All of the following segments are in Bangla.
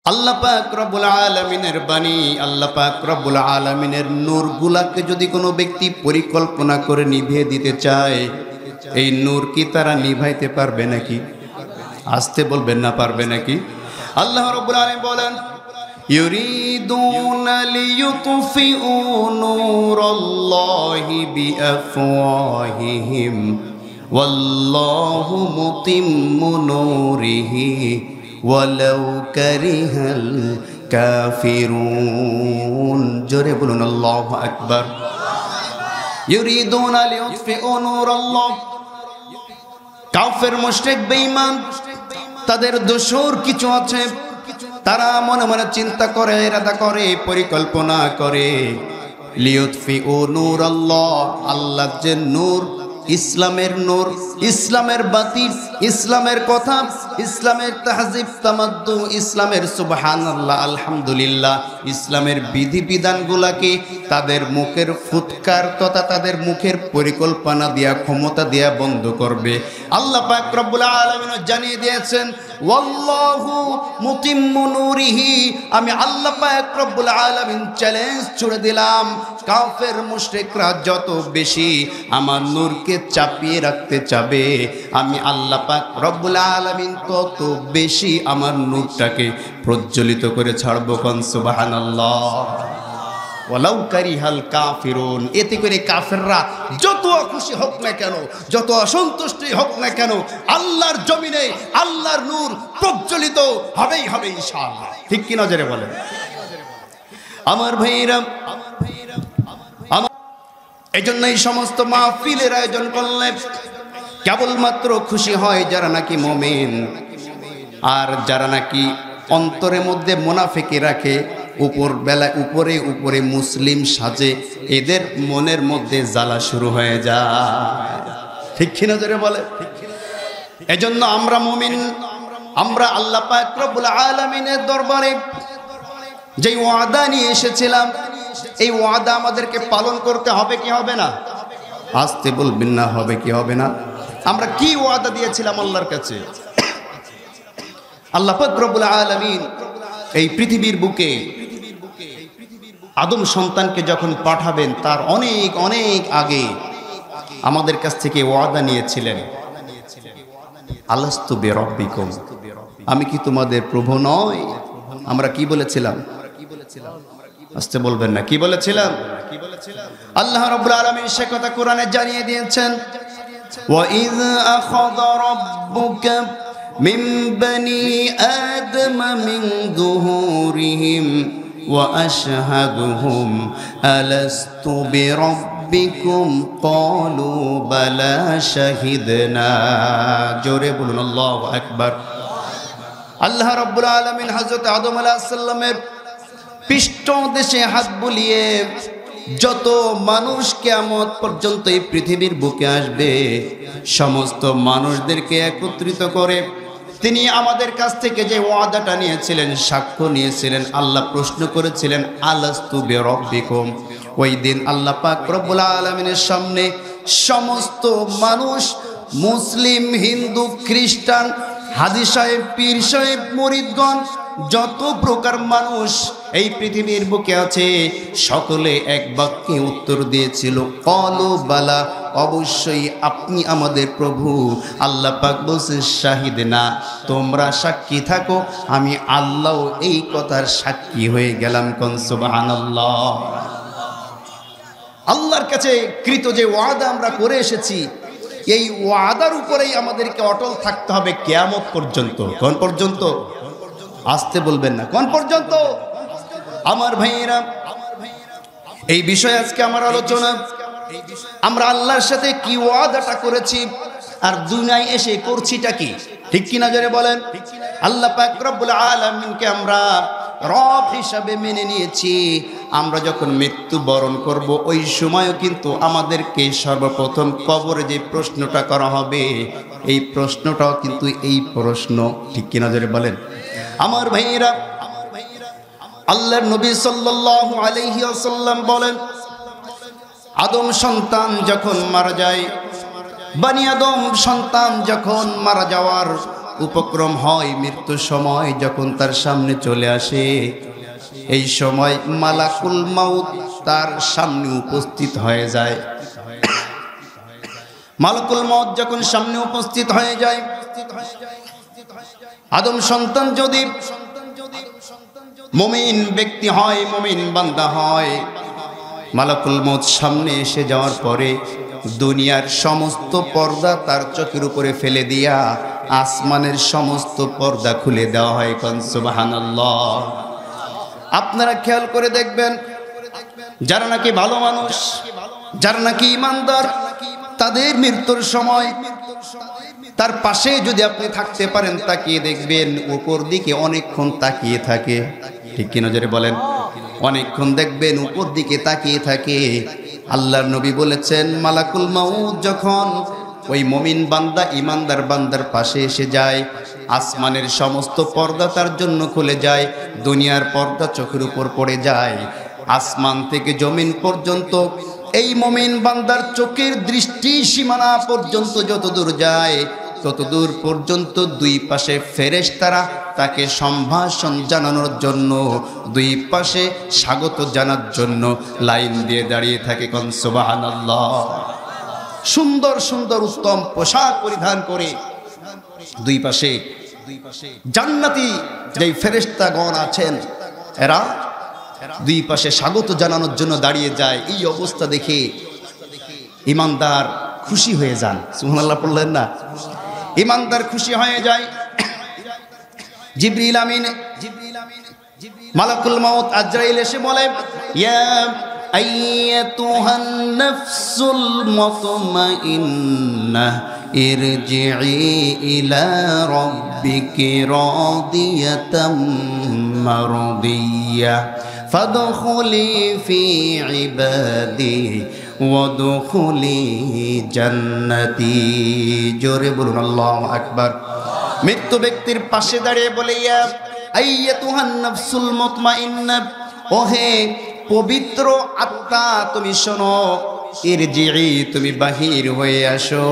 আল্লাহ পাক রব্বুল আলামিনের বাণী, আল্লাহ পাক রব্বুল আলামিনের নূরগুলাকে যদি কোনো ব্যক্তি পরিকল্পনা করে নিভিয়ে দিতে চায়, এই নূর কি তারা নিভাইতে পারবে নাকি? আসতে বলবেন না, পারবে নাকি? আল্লাহ রাব্বুল আলামিন বলেন, ইউরিদুনা লিইউতফিউ নূরাল্লাহি বিআফওয়াহিহিম ওয়াল্লাহু মুতিম্মু নূরিহি ওয়ালাউ কারিহাল কাফিরুন। জোরে বলুন আল্লাহু আকবার। ইউরিদুনা লিইউতফিউ নূরাল্লাহ, কাফের মুশরিক বেঈমান তাদের দোষর কিছু আছে। তারা মনে মনে চিন্তা করে, ইরাদা করে, পরিকল্পনা করে, লিইউতফিউ নূরাল্লাহ, আল্লাহর যে নূর, ইসলামের নূর, ইসলামের বাতি, ইসলামের কথা, ইসলামের তাহজিব তামাদ্দু, ইসলামের সুবহানাল্লাহ আলহামদুলিল্লাহ, ইসলামের বিধিবিধানগুলাকে তাদের মুখের ফুৎকার তথা তাদের মুখের পরিকল্পনা দিয়া, ক্ষমতা দিয়া বন্ধ করবে। আল্লাহ পাক রব্বুল আলামিন জানিয়ে দিয়েছেন, ওয়াল্লাহু মুতিম্মু নূরিহি, আমি আল্লাহ পাক রব্বুল আলামিন চ্যালেঞ্জ ছুড়ে দিলাম, কাফের মুশরিকরা যত বেশি আমার নূরকে চাপিয়ে রাখতে চাবে, আমি আল্লাহ পাক রব্বুল আলামিন তত বেশি আমার নূরটাকে প্রজ্বলিত করে ছাড়বো। কোন সুবহানাল্লাহ। ওয়ালাউ কারিহাল কাফিরুন, এতে করে কাফেররা যত খুশি হোক না কেন, যত অসন্তুষ্টি হোক না কেন, আল্লাহর জমিনে আল্লাহর নূর প্রজ্বলিত হবেই হবে ইনশাআল্লাহ। ঠিক কি নজরে বলেন আমার ভাইরা? এই জন্য এই সমস্ত মাহফিলের আয়োজন করলে কেবলমাত্র খুশি হয় যারা নাকি মুমিন, আর যারা নাকি অন্তরের মধ্যে মুনাফিকি রাখে, উপর বেলায় উপরে উপরে মুসলিম সাজে, এদের মনের মধ্যে জ্বালা শুরু হয়ে যায়। ঠিক কি নজরে বলে? এজন্য আমরা মুমিন, আমরা আল্লাহ পাক রব্বুল আলামিনের দরবারে যে ওয়াদা নিয়ে এসেছিলাম, এই ওয়াদা আমাদেরকে পালন করতে হবে কি হবে না? আসতে বলবেন না, হবে কি হবে না? আমরা কি ওয়াদা দিয়েছিলাম আল্লাহর কাছে? আল্লাহ পাক রব্বুল আলামিন এই পৃথিবীর বুকে আদম সন্তানকে যখন পাঠাবেন, তার অনেক অনেক আগে আমাদের কাছ থেকে ওয়াদা নিয়েছিলেন, আলাস্তু বিরাব্বিকুম, আমি কি তোমাদের প্রভু নয়? আমরা কি বলেছিলাম? আসতে বলবেন না, কি বলেছিলাম? আল্লাহ রাব্বুল আলামিন সে কথা কোরআনে জানিয়ে দিয়েছেন, ওয়া ইয আখাযা রাব্বুকা মিন বানি আদম মিন যুহুরিহিম ওয়া আশহাদুহুম আলাস্তু বিরাব্বিকুম ক্বালু বালা শাহিদনা। জোরে বলুন আল্লাহু আকবার। আল্লাহ রাব্বুল আলামিন হযরত আদম আলাইহিস সালামের পৃষ্ঠ দেশে হাত বুলিয়ে যত মানুষ কিয়ামত পর্যন্ত এই পৃথিবীর বুকে আসবে, সমস্ত মানুষদেরকে একত্রিত করে তিনি আমাদের কাছ থেকে যে ওয়াদাটা নিয়েছিলেন, সাক্ষ্য নিয়েছিলেন, আল্লাহ প্রশ্ন করেছিলেন, আলাস্তু বিরাব্বিকুম। ওই দিন আল্লাহ পাক রব্বুল আলামিনের সামনে সমস্ত মানুষ, মুসলিম, হিন্দু, খ্রিস্টান, হাজী সাহেব, পীর সাহেব, মুরিদগণ, যত প্রকার মানুষ এই পৃথিবীর বুকে আছে, সকলে এক বাক্যে উত্তর দিয়েছিল, ক্বালু বালা, অবশ্যই আপনি আমাদের প্রভু। আল্লাহ পাক বলছেন, শাহিদনা, তোমরা সাক্ষী থাকো, আমি আল্লাহ এই কথার সাক্ষী হয়ে গেলাম। কোন সুবহানাল্লাহ। আল্লাহর কাছে কৃত যে ওয়াদা আমরা করে এসেছি, এই ওয়াদার উপরেই আমাদেরকে অটল থাকতে হবে কিয়ামত পর্যন্ত। কোন পর্যন্ত? আসতে বলবেন না, কোন পর্যন্ত? আমার ভাইয়েরা, এই বিষয়ে আজকে আমার আলোচনা। আমরা আল্লাহর সাথে কি ওয়াদাটা করেছি আর দুনিয়ায় এসে করছিটা কি? ঠিক কি নজরে বলেন? আল্লাহ পাক রব্বুল আলামিনকে আমরা রব হিসাবে মেনে নিয়েছি। আমরা যখন মৃত্যু বরণ করব, ওই সময়ও কিন্তু আমাদেরকে সর্বপ্রথম কবরে যে প্রশ্নটা করা হবে, এই প্রশ্নটাও কিন্তু এই প্রশ্ন। ঠিক কি নজরে বলেন আমার ভাইয়েরা? আল্লাহর নবী সাল্লাল্লাহু আলাইহি ওয়াসাল্লাম বলেন, আদম সন্তান যখন মারা যায়, বানি আদম সন্তান যখন মারা যাওয়ার উপক্রম হয় মৃত্যুর সময় যখন তার সামনে চলে আসে, এই সময় মালাকুল মাউত তার সামনে উপস্থিত হয়ে যায়। মালাকুল মাউত যখন সামনে উপস্থিত হয়ে যায়, আদম সন্তান যদি মুমিন ব্যক্তি হয়, মুমিন বান্দা হয়, মালাকুল মাউত সামনে এসে যাওয়ার পরে দুনিয়ার সমস্ত পর্দা তার চোখের উপরে ফেলে দিয়া আসমানের সমস্ত পর্দা খুলে দেওয়া হয়। কোন সুবহানাল্লাহ। আপনারা খেয়াল করে দেখবেন, যারা নাকি ভালো মানুষ, যারা নাকি ইমানদার, তাদের মৃত্যুর সময় তার পাশে যদি আপনি থাকতে পারেন, তাকিয়ে দেখবেন উপর দিকে অনেকক্ষণ তাকিয়ে থাকে। ঠিক কি নজরে বলেন? অনেকক্ষণ দেখবেন উপর দিকে তাকিয়ে থাকে। আল্লাহর নবী বলেছেন, মালাকুল মাউত যখন ওই মুমিন বান্দা ইমানদার বান্দার পাশে এসে যায়, আসমানের সমস্ত পর্দা তার জন্য খুলে যায়, দুনিয়ার পর্দা চোখের উপর পড়ে যায়। আসমান থেকে জমিন পর্যন্ত এই মুমিন বান্দার চোখের দৃষ্টি সীমানা পর্যন্ত যতদূর যায়, ততদূর পর্যন্ত দুই পাশে ফেরেশতারা তাকে সম্ভাষণ জানানোর জন্য, দুই পাশে স্বাগত জানার জন্য লাইন দিয়ে দাঁড়িয়ে থাকে। কোন সুবহানাল্লাহ। সুন্দর সুন্দর উত্তম পোশাক পরিধান করে দুই পাশে জান্নাতি যেই ফেরেশতাগণ আছেন, এরা দুই পাশে স্বাগত জানানোর জন্য দাঁড়িয়ে যায়। এই অবস্থা দেখে ইমানদার খুশি হয়ে যান। সুবহানাল্লাহ পড়লেন না? ইমানদার খুশি হয়ে যায়। জিবরিল আমিন, মালাকুল মাউত আজরাইল এসে বলে, ইয়া আইয়াতুহান নাফসুল মুতমাইন্নাহ ইরজিই ইলা রাব্বিকি রাদিয়াতাম মারদিয়াহ ফাদখুলি ফি ইবাদি ওয়াদখুলি জান্নাতি। জোরে বলুন আল্লাহু আকবার। মৃত্যু ব্যক্তির পাশে দাঁড়িয়ে বলে, ইয়া আইয়াতুহান নাফসুল মুতমাইন্নাহ, ওহে পবিত্র আত্মা তুমি শোনো, ইরজিই তুমি বাহির হয়ে আসো,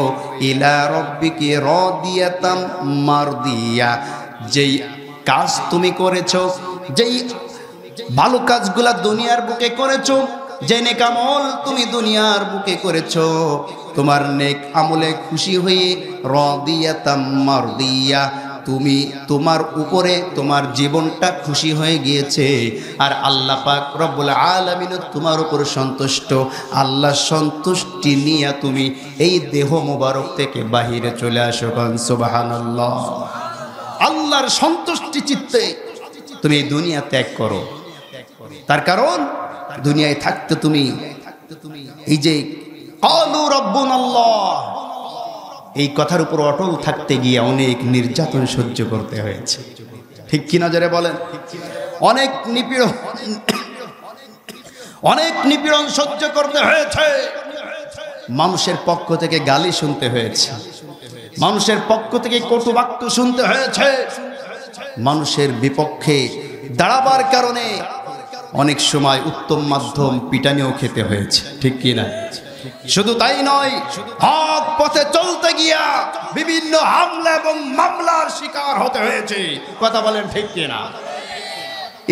ইলা রাব্বিকি রাদিয়াতাম মারদিয়া, যেই কাজ তুমি করেছো, যেই ভালো কাজগুলা দুনিয়ার বুকে করেছো, যে নেক আমল তুমি দুনিয়ার বুকে করেছো, তোমার নেক আমলে খুশি হয়ে রাদিয়াতাম মারদিয়া, তুমি তোমার উপরে তোমার জীবনটা খুশি হয়ে গিয়েছে। আর আল্লাহ পাক রব্বুল আলামিন তোমার উপর সন্তুষ্ট। আল্লাহ সন্তুষ্টি নিয়ে তুমি এই দেহ মোবারক থেকে বাহিরে চলে আসো। সুবহানাল্লাহ। আল্লাহর সন্তুষ্টি চিত্তে তুমি এই দুনিয়া ত্যাগ করো। তার কারণ দুনিয়ায় থাকতে তুমি এই যে ক্বালু রাব্বুনাল্লাহ, এই কথার উপর অটল থাকতে গিয়ে অনেক নির্যাতন সহ্য করতে হয়েছে। ঠিক কি নজরে বলেন? অনেক নিপীড়ন সহ্য করতে হয়েছে। মানুষের পক্ষ থেকে গালি শুনতে হয়েছে, মানুষের পক্ষ থেকে কটু বাক্য শুনতে হয়েছে, মানুষের বিপক্ষে দাঁড়াবার কারণে অনেক সময় উত্তম মাধ্যম পিটানিও খেতে হয়েছে। ঠিক কি না? শুধু তাই নয়, হক পথে চলতে গিয়া বিভিন্ন হামলা এবং মামলার শিকার হতে হয়েছে। কথা বলেন ঠিক কি না?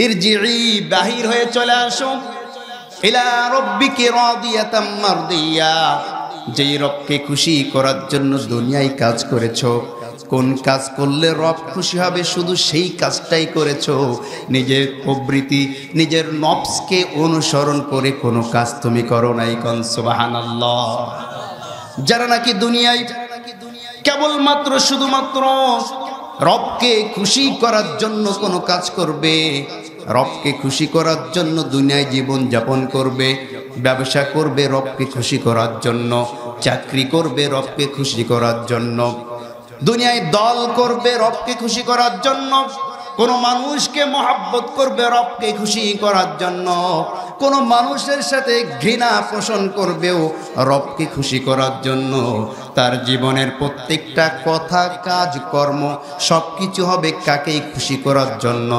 ইরজিই বাহির হয়ে চলে আসো, ইলা রাব্বিকি রাদিয়াতাম মারদিয়া, যেই রবকে খুশি করার জন্য দুনিয়ায় কাজ করেছো। কোন কাজ করলে রব খুশি হবে শুধু সেই কাজটাই করেছো। নিজের প্রবৃত্তি, নিজের নফসকে অনুসরণ করে কোনো কাজ তুমি করো নাই। কোন সুবহানাল্লাহ। যারা নাকি দুনিয়ায় কেবলমাত্র শুধুমাত্র রবকে খুশি করার জন্য কোনো কাজ করবে, রবকে খুশি করার জন্য দুনিয়ায় জীবন যাপন করবে, ব্যবসা করবে রবকে খুশি করার জন্য, চাকরি করবে রবকে খুশি করার জন্য, দুনিয়ায় দল করবে রবকে খুশি করার জন্য, কোন মানুষকে মহাব্বত করবে রবকে খুশি করার জন্য, কোন মানুষের সাথে ঘৃণা পোষণ করবেও রবকে খুশি করার জন্য। তার জীবনের প্রত্যেকটা কথা, কাজ, কর্ম সবকিছু হবে কাকেই খুশি করার জন্য।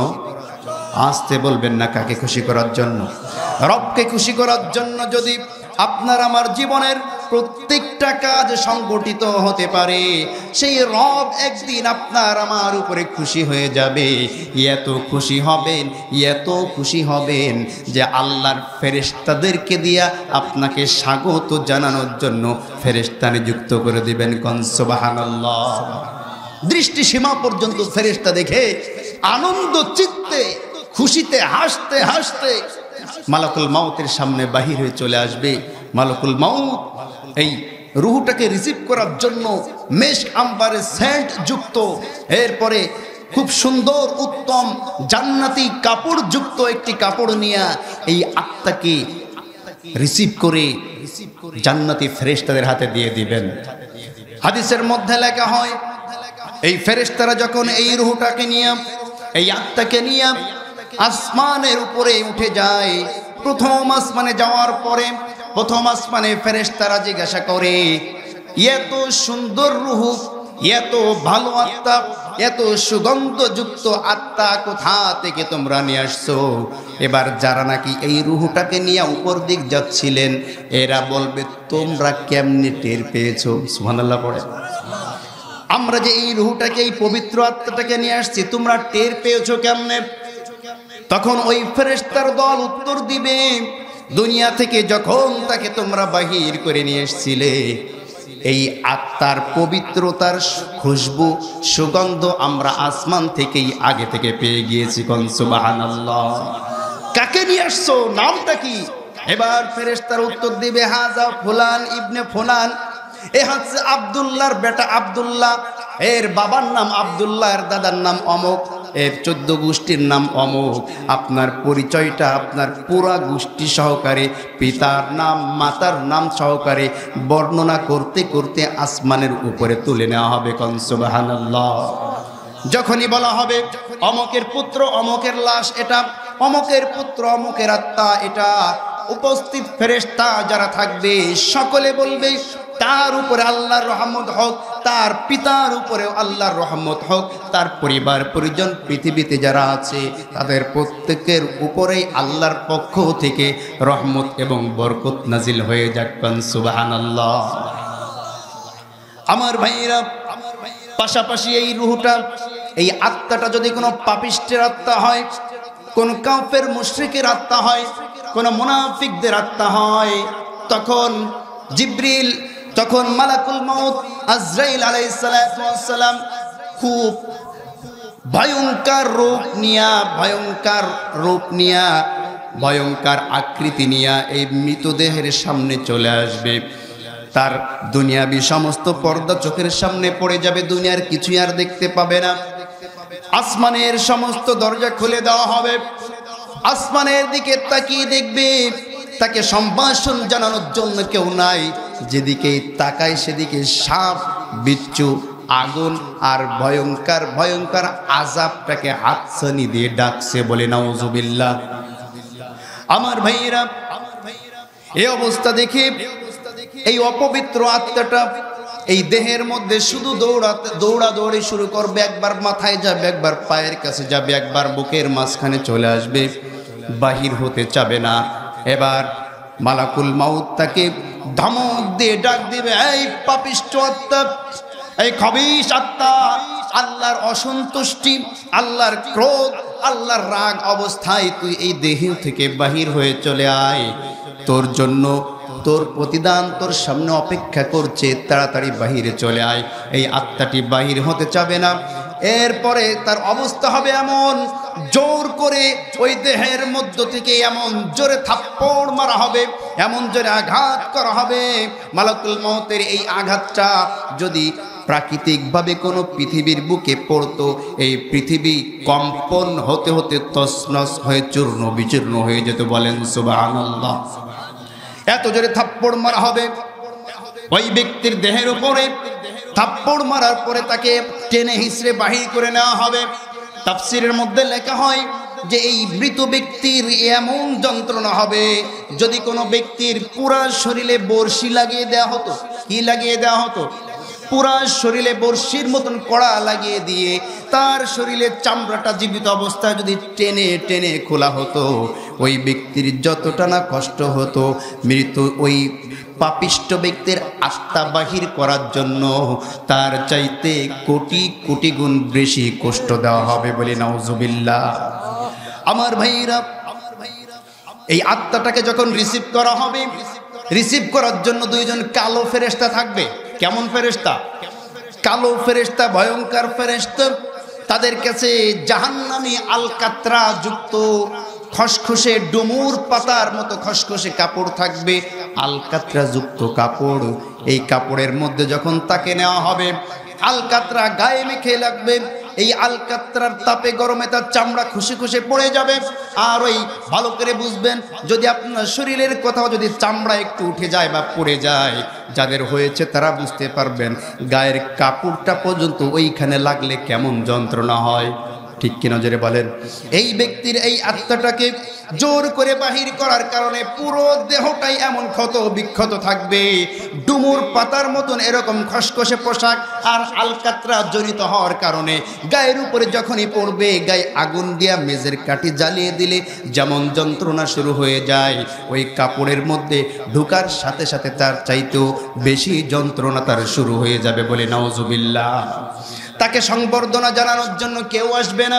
আসতে বলবেন না, কাকে খুশি করার জন্য? রবকে খুশি করার জন্য। যদি আপনার আমার জীবনের প্রত্যেকটা কাজ সংগঠিত হতে পারে, সেই রব একদিন আপনার আমার উপরে খুশি হয়ে যাবে। এত খুশি হবেন, এত খুশি হবেন যে আল্লাহর ফেরেশতাদেরকে দিয়া আপনাকে স্বাগত জানানোর জন্য ফেরেশতা নিযুক্ত করে দিবেন। কোন সুবহানাল্লাহ। দৃষ্টি সীমা পর্যন্ত ফেরেশতা দেখে আনন্দ চিত্তে খুশিতে হাসতে হাসতে মালাকুল মাউতের সামনে বাহির হয়ে চলে আসবে। মালাকুল মাউত এই রূহটাকে রিসিভ করার জন্য মেশক আম্বারের সেন্ট যুক্ত, এরপরে খুব সুন্দর উত্তম জান্নাতি কাপড় যুক্ত একটি কাপড় নিয়ে এই আত্মাকে রিসিভ করে জান্নাতি ফেরেশতাদের হাতে দিয়ে দিবেন। হাদিসের মধ্যে লেখা হয়, এই ফেরেশতারা যখন এই রূহটাকে নিয়ে, এই আত্মাকে নিয়ে আসমানের উপরে উঠে যায়, প্রথম আসমানে যাওয়ার পরে প্রথম আসমানে ফেরেশতারা জিজ্ঞাসা করে, এত সুন্দর রূহ, এত ভালো আত্মা, এত সুগন্ধযুক্ত আত্মা কোথা থেকে তোমরা নিয়ে আসছো? এবার যারা নাকি এই রূহটাকে নিয়ে উপর দিক যাচ্ছিলেন, এরা বলবে, তোমরা কেমনে টের পেয়েছো? সুবহানাল্লাহ পড়ে। আমরা যে এই রূহটাকে, এই পবিত্র আত্মাটাকে নিয়ে আসছি, তোমরা টের পেয়েছো কেমনে? তখন ওই ফেরেশতার দল উত্তর দিবে, দুনিয়া থেকে যখন তাকে তোমরা বাহির করে নিয়ে এসেছিলে, এই আত্মার পবিত্রতার খুশবু সুগন্ধ আমরা আসমান থেকেই আগে থেকে পেয়ে গিয়েছি। কোন সুবহানাল্লাহ। কাকে নিয়ে আসছো? নামটা কি? এবার ফেরেশতার উত্তর দিবে, হাজা ফুলান ইবনে ফুলান, এ হচ্ছে আব্দুল্লাহর বেটা আব্দুল্লাহ, এর বাবার নাম আব্দুল্লাহ, এর দাদার নাম অমুক, এর 14 গোষ্ঠীর নাম অমুক। আপনার পরিচয়টা আপনার পুরা গোষ্ঠী সহকারে, পিতার নাম মাতার নাম সহকারে বর্ণনা করতে করতে আসমানের উপরে তুলে নেওয়া হবে। কোন সুবহানাল্লাহ। যখনই বলা হবে অমুকের পুত্র অমুকের লাশ এটা, অমুকের পুত্র অমুকের আত্মা এটা, উপস্থিত ফেরেশতা যারা থাকবে সকলে বলবে, তার উপরে আল্লাহর রহমত হোক, তার পিতার উপরেও আল্লাহর রহমত হোক, তার পরিবার পরিজন পৃথিবীতে যারা আছে তাদের প্রত্যেকের উপরেই আল্লাহর পক্ষ থেকে রহমত এবং বরকত নাজিল হয়ে যাক। সুবহানাল্লাহ। আমার ভাইয়েরা, পাশাপাশি এই রূহটা, এই আত্মাটা যদি কোনো পাপিষ্টের আত্মা হয়, কোন কাফের মুশরিকের আত্মা হয়, কোন মুনাফিকদের আত্মা হয়, তখন জিবরিল, তখন মালাকুল মাউত আজরাইল আলাইহিস সালাতু ওয়াস সালাম খুব ভয়ঙ্কর রূপ নিয়া ভয়ঙ্কর আকৃতি নিয়া এই মৃতদেহের সামনে চলে আসবে। তার দুনিয়াবি সমস্ত পর্দা চোখের সামনে পড়ে যাবে, দুনিয়ার কিছুই আর দেখতে পাবে না। আসমানের সমস্ত দরজা খুলে দেওয়া হবে, আসমানের দিকে তাকিয়ে দেখবে, তাকে সম্ভাষণ জানানোর জন্য কেউ নাই। যেদিকে তাকায় সেদিকে সাপ, বিচ্ছু, আগুন আর ভয়ঙ্কর ভয়ঙ্কর আযাবটাকে হাতছানি দিয়ে ডাকছে, বলে নাউজুবিল্লাহ। আমার ভাইয়েরা, এই অবস্থা দেখে এই অপবিত্র আত্মাটা এই দেহের মধ্যে শুধু দৌড়াদৌড়ি শুরু করবে। একবার মাথায় যাবে, একবার পায়ের কাছে যাবে, একবার বুকের মাঝখানে চলে আসবে, বাহির হতে চাবে না। এবার মালাকুল মাউত তাকে ধমক দিয়ে ডাক দিবে, এই পাপিষ্ঠ আত্মা, এই খবিশ আত্মা, আল্লাহর অসন্তুষ্টি, আল্লাহর ক্রোধ, আল্লাহর রাগ অবস্থায় তুই এই দেহ থেকে বাহির হয়ে চলে আয়। তোর জন্য তোর প্রতিদান তোর সামনে অপেক্ষা করছে, তাড়াতাড়ি বাহিরে চলে আয়। এই আত্মাটি বাহির হতে চাবে না। এরপরে তার অবস্থা হবে এমন, জোর করে ওই দেহের মধ্য থেকে এমন জোরে থাপ্পড় মারা হবে, এমন জোরে আঘাত করা হবে। মালাকুল মউতের এই আঘাতটা যদি প্রাকৃতিকভাবে কোনো পৃথিবীর বুকে পড়তো, এই পৃথিবী কম্পন হতে হতে তছনছ হয়ে চূর্ণ বিচূর্ণ হয়ে যেত। বলেন সুবহানাল্লাহ। এত জোরে থাপ্পড় মারা হবে ওই ব্যক্তির দেহের উপরে। থাপ্পড় মারার পরে তাকে টেনে হিঁচড়ে বাহির করে নেওয়া হবে। তাফসীরের মধ্যে লেখা হয় যে এই মৃত ব্যক্তির এমন যন্ত্রণা হবে, যদি কোনো ব্যক্তির পুরা শরীরে বর্শি লাগিয়ে দেওয়া হতো। কি লাগিয়ে দেওয়া হতো? পুরা শরীরে বর্ষির মতন কড়া লাগিয়ে দিয়ে তার শরীরের চামড়াটা জীবিত অবস্থায় যদি টেনে টেনে খোলা হতো, ওই ব্যক্তির যতটা না কষ্ট হতো, মৃত্যু ওই পাপিষ্ট ব্যক্তির আত্মা বাহির করার জন্য তার চাইতে কোটি কোটি গুণ বেশি কষ্ট দেওয়া হবে বলে নাউজুবিল্লাহ। আমার ভাইরা, এই আত্মাটাকে যখন রিসিভ করা হবে, রিসিভ করার জন্য দুইজন কালো ফেরেশতা থাকবে। কেমন ফেরেশতা? কালো ফেরেশতা, ভয়ঙ্কর ফেরেশতা। তাদের কাছে জাহান্নামী আলকাতরা যুক্ত খসখসে ডুমুর পাতার মতো খসখসে কাপড় থাকবে, আলকাতরা যুক্ত কাপড়। এই কাপড়ের মধ্যে যখন তাকে নেওয়া হবে, আলকাতরা গায়ে মেখে লাগবে। এই আলকাতরার তাপে গরমে তার চামড়া খুশে খুশে পড়ে যাবে। আর ওই ভালো করে বুঝবেন, যদি আপনার শরীরের কোথাও যদি চামড়া একটু উঠে যায় বা পড়ে যায়, যাদের হয়েছে তারা বুঝতে পারবেন গায়ের কাপড়টা পর্যন্ত ওইখানে লাগলে কেমন যন্ত্রণা হয়। ঠিক কি নজরে বলেন? এই ব্যক্তির এই আত্মাটাকে জোর করে বাহির করার কারণে পুরো দেহটাই এমন ক্ষত বিক্ষত থাকবে, ডুমুর পাতার মতন এরকম খসখসে পোশাক আর আলকাতরা জড়িত হওয়ার কারণে গায়ের উপরে যখনই পড়বে, গায়ে আগুন দিয়া মেজের কাঠি জ্বালিয়ে দিলে যেমন যন্ত্রণা শুরু হয়ে যায়, ওই কাপড়ের মধ্যে ঢোকার সাথে সাথে তার চাইতেও বেশি যন্ত্রণা তার শুরু হয়ে যাবে বলে নাউজুবিল্লাহ। তাকে সংবর্ধনা জানানোর জন্য কেউ আসবে না,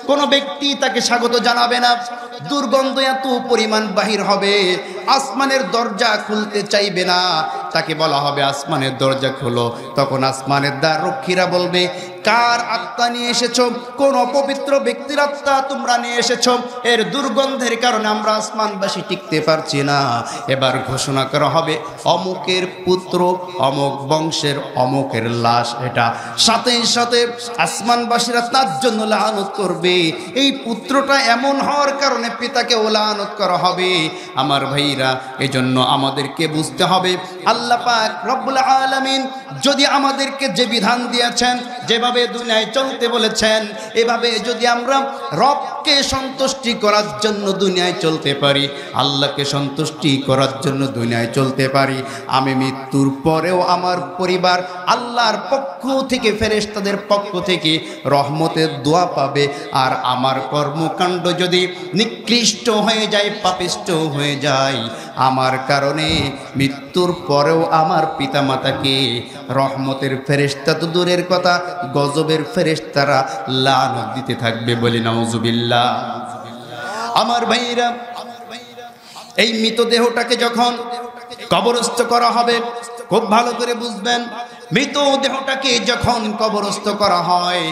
কোনো ব্যক্তি তাকে স্বাগত জানাবে না। দুর্গন্ধ এত পরিমাণ বাহির হবে, আসমানের দরজা খুলতে চাইবে না। তাকে বলা হবে আসমানের দরজা খোলো, তখন আসমানের দ্বার রক্ষীরা বলবে, কার আত্মা নিয়ে এসেছো? কোন অপবিত্র ব্যক্তির আত্মা তোমরা নিয়ে এসেছো? এর দুর্গন্ধের কারণে আমরা আসমানবাসী টিকতে পারছি না। এবার ঘোষণা করা হবে, অমুকের পুত্র, অমুক বংশের অমুকের লাশ এটা। সাথে সাথে আসমানবাসীরা তার জন্য লানত করবে। এই পুত্রটা এমন হওয়ার কারণে পিতাকেও লানত করা হবে। আমার ভাইরা, এজন্য আমাদেরকে বুঝতে হবে, আল্লাহ পাক রব্বুল আলামিন যদি আমাদেরকে যে বিধান দিয়েছেন, যেভাবে দুনিয়ায় চলতে বলেছেন, এভাবে যদি আমরা রবকে সন্তুষ্টি করার জন্য দুনিয়ায় চলতে পারি, আল্লাহকে সন্তুষ্টি করার জন্য দুনিয়ায় চলতে পারি, আমি মৃত্যুর পরেও আমার পরিবার আল্লাহর পক্ষ থেকে, ফেরেশতাদের পক্ষ থেকে রহমতের দোয়া পাবে। আর আমার কর্মকাণ্ড যদি নিকৃষ্ট হয়ে যায়, পাপিষ্ট হয়ে যায়, আমার কারণে মৃত্যুর পরেও আমার পিতামাতাকে রহমতের ফেরেশতা তো দূরের কথা, গজবের ফেরেশতারা লানত দিতে থাকবে বলি নাউজুবিল্লাহ। আমার ভাইরা, এই মৃতদেহটাকে যখন কবরস্থ করা হবে, খুব ভালো করে বুঝবেন, মৃতদেহটাকে যখন কবরস্থ করা হয়,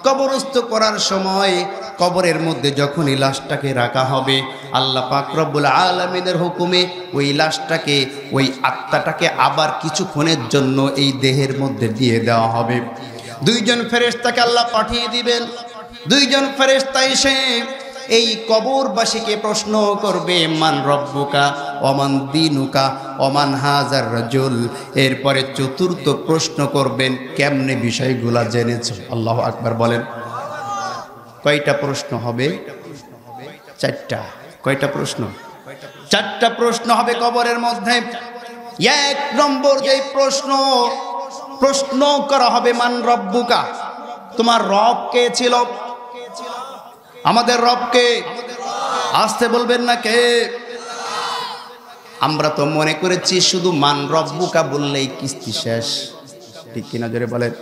কবরস্থ করার সময় কবরের মধ্যে যখনই লাশটাকে রাখা হবে, আল্লাহ পাক রব্বুল আলামিনের হুকুমে ওই লাশটাকে, ওই আত্মাটাকে আবার কিছুক্ষণের জন্য এই দেহের মধ্যে দিয়ে দেওয়া হবে। দুইজন ফেরেশতাকে আল্লাহ পাঠিয়ে দিবেন। দুইজন ফেরেশতা এসে এই কবরবাসীকে প্রশ্ন করবে, মান রব্বুকা ওমান দীনুকা ওমান হাজার রাজুল। এরপরে চতুর্থ প্রশ্ন করবেন, কেমনে বিষয়গুলা জেনেছো? আল্লাহু আকবার বলেন। কয়টা প্রশ্ন হবে? চারটা। কয়টা প্রশ্ন? চারটা প্রশ্ন হবে কবরের মধ্যে। এক নম্বর যে প্রশ্ন করা হবে, মান রব্বুকা, তোমার রব কে ছিল? আমাদের রব কে? আসতে বলবেন না কে? আমরা তো মনে করেছি শুধু মান রব্বুকা বললেই কিস্তি শেষ, ঠিক কিনা জোরে বলেন?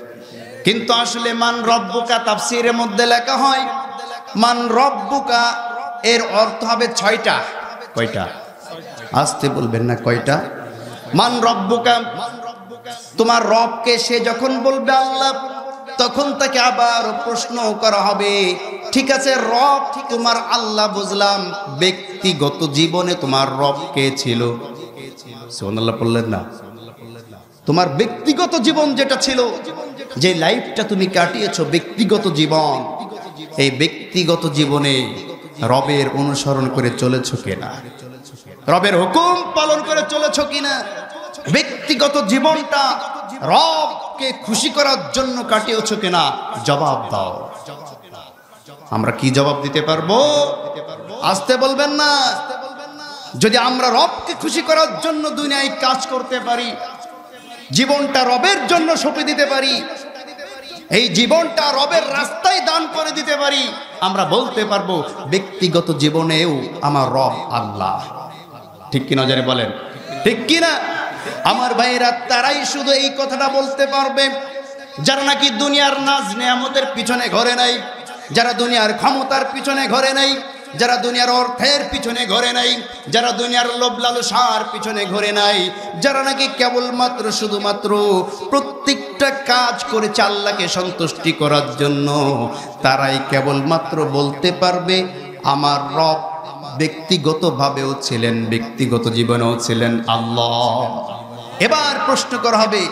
কিন্তু আসলে মান রব্বুকা তাফসীরের মধ্যে লেখা হয়, মান রব্বুকা এর অর্থ হবে ছয়টা। কয়টা? আসতে বলবেন না কয়টা? মান রব্বুকা, তোমার রবকে সে যখন বলবে আল্লাহ, তখন তাকে আবার প্রশ্ন করা হবে, ঠিক আছে রব তোমার আল্লাহ বুঝলাম, ব্যক্তিগত জীবনে তোমার রব কে ছিল? সুবহানাল্লাহ বললেন না? তোমার ব্যক্তিগত জীবন যেটা ছিল, যে লাইফটা তুমি কাটিয়েছো, ব্যক্তিগত জীবন, এই ব্যক্তিগত জীবনে রবের অনুসরণ করে চলেছো কিনা? রবের হুকুম পালন করে চলেছো কিনা? ব্যক্তিগত জীবনটা রবকে খুশি করার জন্য কাটিয়েছো কিনা? জবাব দাও। আমরা কি জবাব দিতে পারবো? আসতে বলবেন না। যদি আমরা রবকে খুশি করার জন্য দুনিয়ায় কাজ করতে পারি, জীবনটা রবের জন্য সঁপে দিতে পারি, এই জীবনটা রবের রাস্তায় দান করে দিতে পারি, আমরা বলতে পারবো ব্যক্তিগত জীবনেও আমার রব আল্লাহ। ঠিক কিনা যারা বলেন, ঠিক কিনা? আমার ভাইয়েরা, তারাই শুধু এই কথাটা বলতে পারবে যারা নাকি দুনিয়ার নাজ নেয়ামতের পিছনে ঘরে নাই, যারা দুনিয়ার ক্ষমতার পিছনে ঘরে নাই, যারা দুনিয়ার অর্থের পিছনে ঘরে নাই, যারা দুনিয়ার লোভ লালসার পিছনে ঘরে নাই, যারা নাকি কেবলমাত্র শুধুমাত্র প্রত্যেকটা কাজ করেছে আল্লাহকে সন্তুষ্টি করার জন্য, তারাই কেবলমাত্র বলতে পারবে আমার রব ব্যক্তিগতভাবেও ছিলেন, ব্যক্তিগত জীবনেও ছিলেন আল্লাহ। এবার প্রশ্ন করা হবে,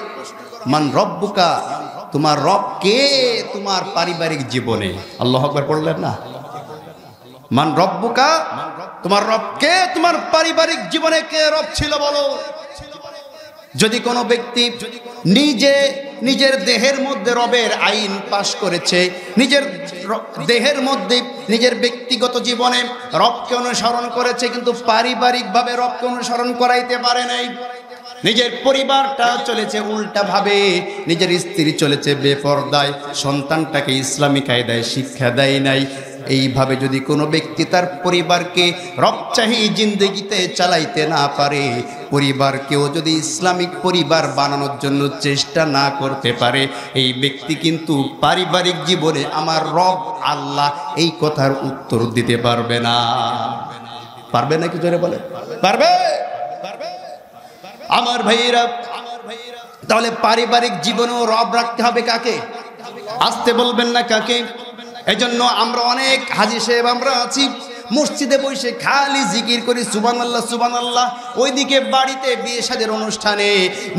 মান রব্বুকা, তোমার রব কে তোমার পারিবারিক জীবনে? আল্লাহু আকবার পড়লেন না? মান রব্বুকা, তোমার রব কে তোমার পারিবারিক জীবনে? কে রব ছিল বলো? যদি কোনো ব্যক্তি নিজের দেহের মধ্যে রবের আইন পাশ করেছে, নিজের দেহের মধ্যে নিজের ব্যক্তিগত জীবনে রবকে অনুসরণ করেছে, কিন্তু পারিবারিকভাবে রবকে অনুসরণ করাইতে পারে নাই, নিজের পরিবারটা চলেছে উল্টা ভাবে, নিজের স্ত্রী চলেছে বেপরদায়, সন্তানটাকে ইসলামী কায়দায় শিক্ষা দেয় নাই, এইভাবে যদি কোনো ব্যক্তি তার পরিবারকে রবচাহি জিন্দেগিতে চালাইতে না পারে, পরিবারকেও যদি ইসলামিক পরিবার বানানোর জন্য চেষ্টা না করতে পারে, এই ব্যক্তি কিন্তু পারিবারিক জীবনে আমার রব আল্লাহ এই কথার উত্তর দিতে পারবে না। পারবে নাকি জোরে বলে? পারবে? আমার ভাইয়েরা, তাহলে পারিবারিক জীবনেও রব রাখতে হবে কাকে? আসতে বলবেন না কাকে? এজন্য আমরা অনেক হাজী সাহেব আমরা আছি, মসজিদে বসে খালি জিকির করি সুবহানাল্লাহ সুবহানাল্লাহ, ওইদিকে বাড়িতে বিয়ে শাদীর অনুষ্ঠানে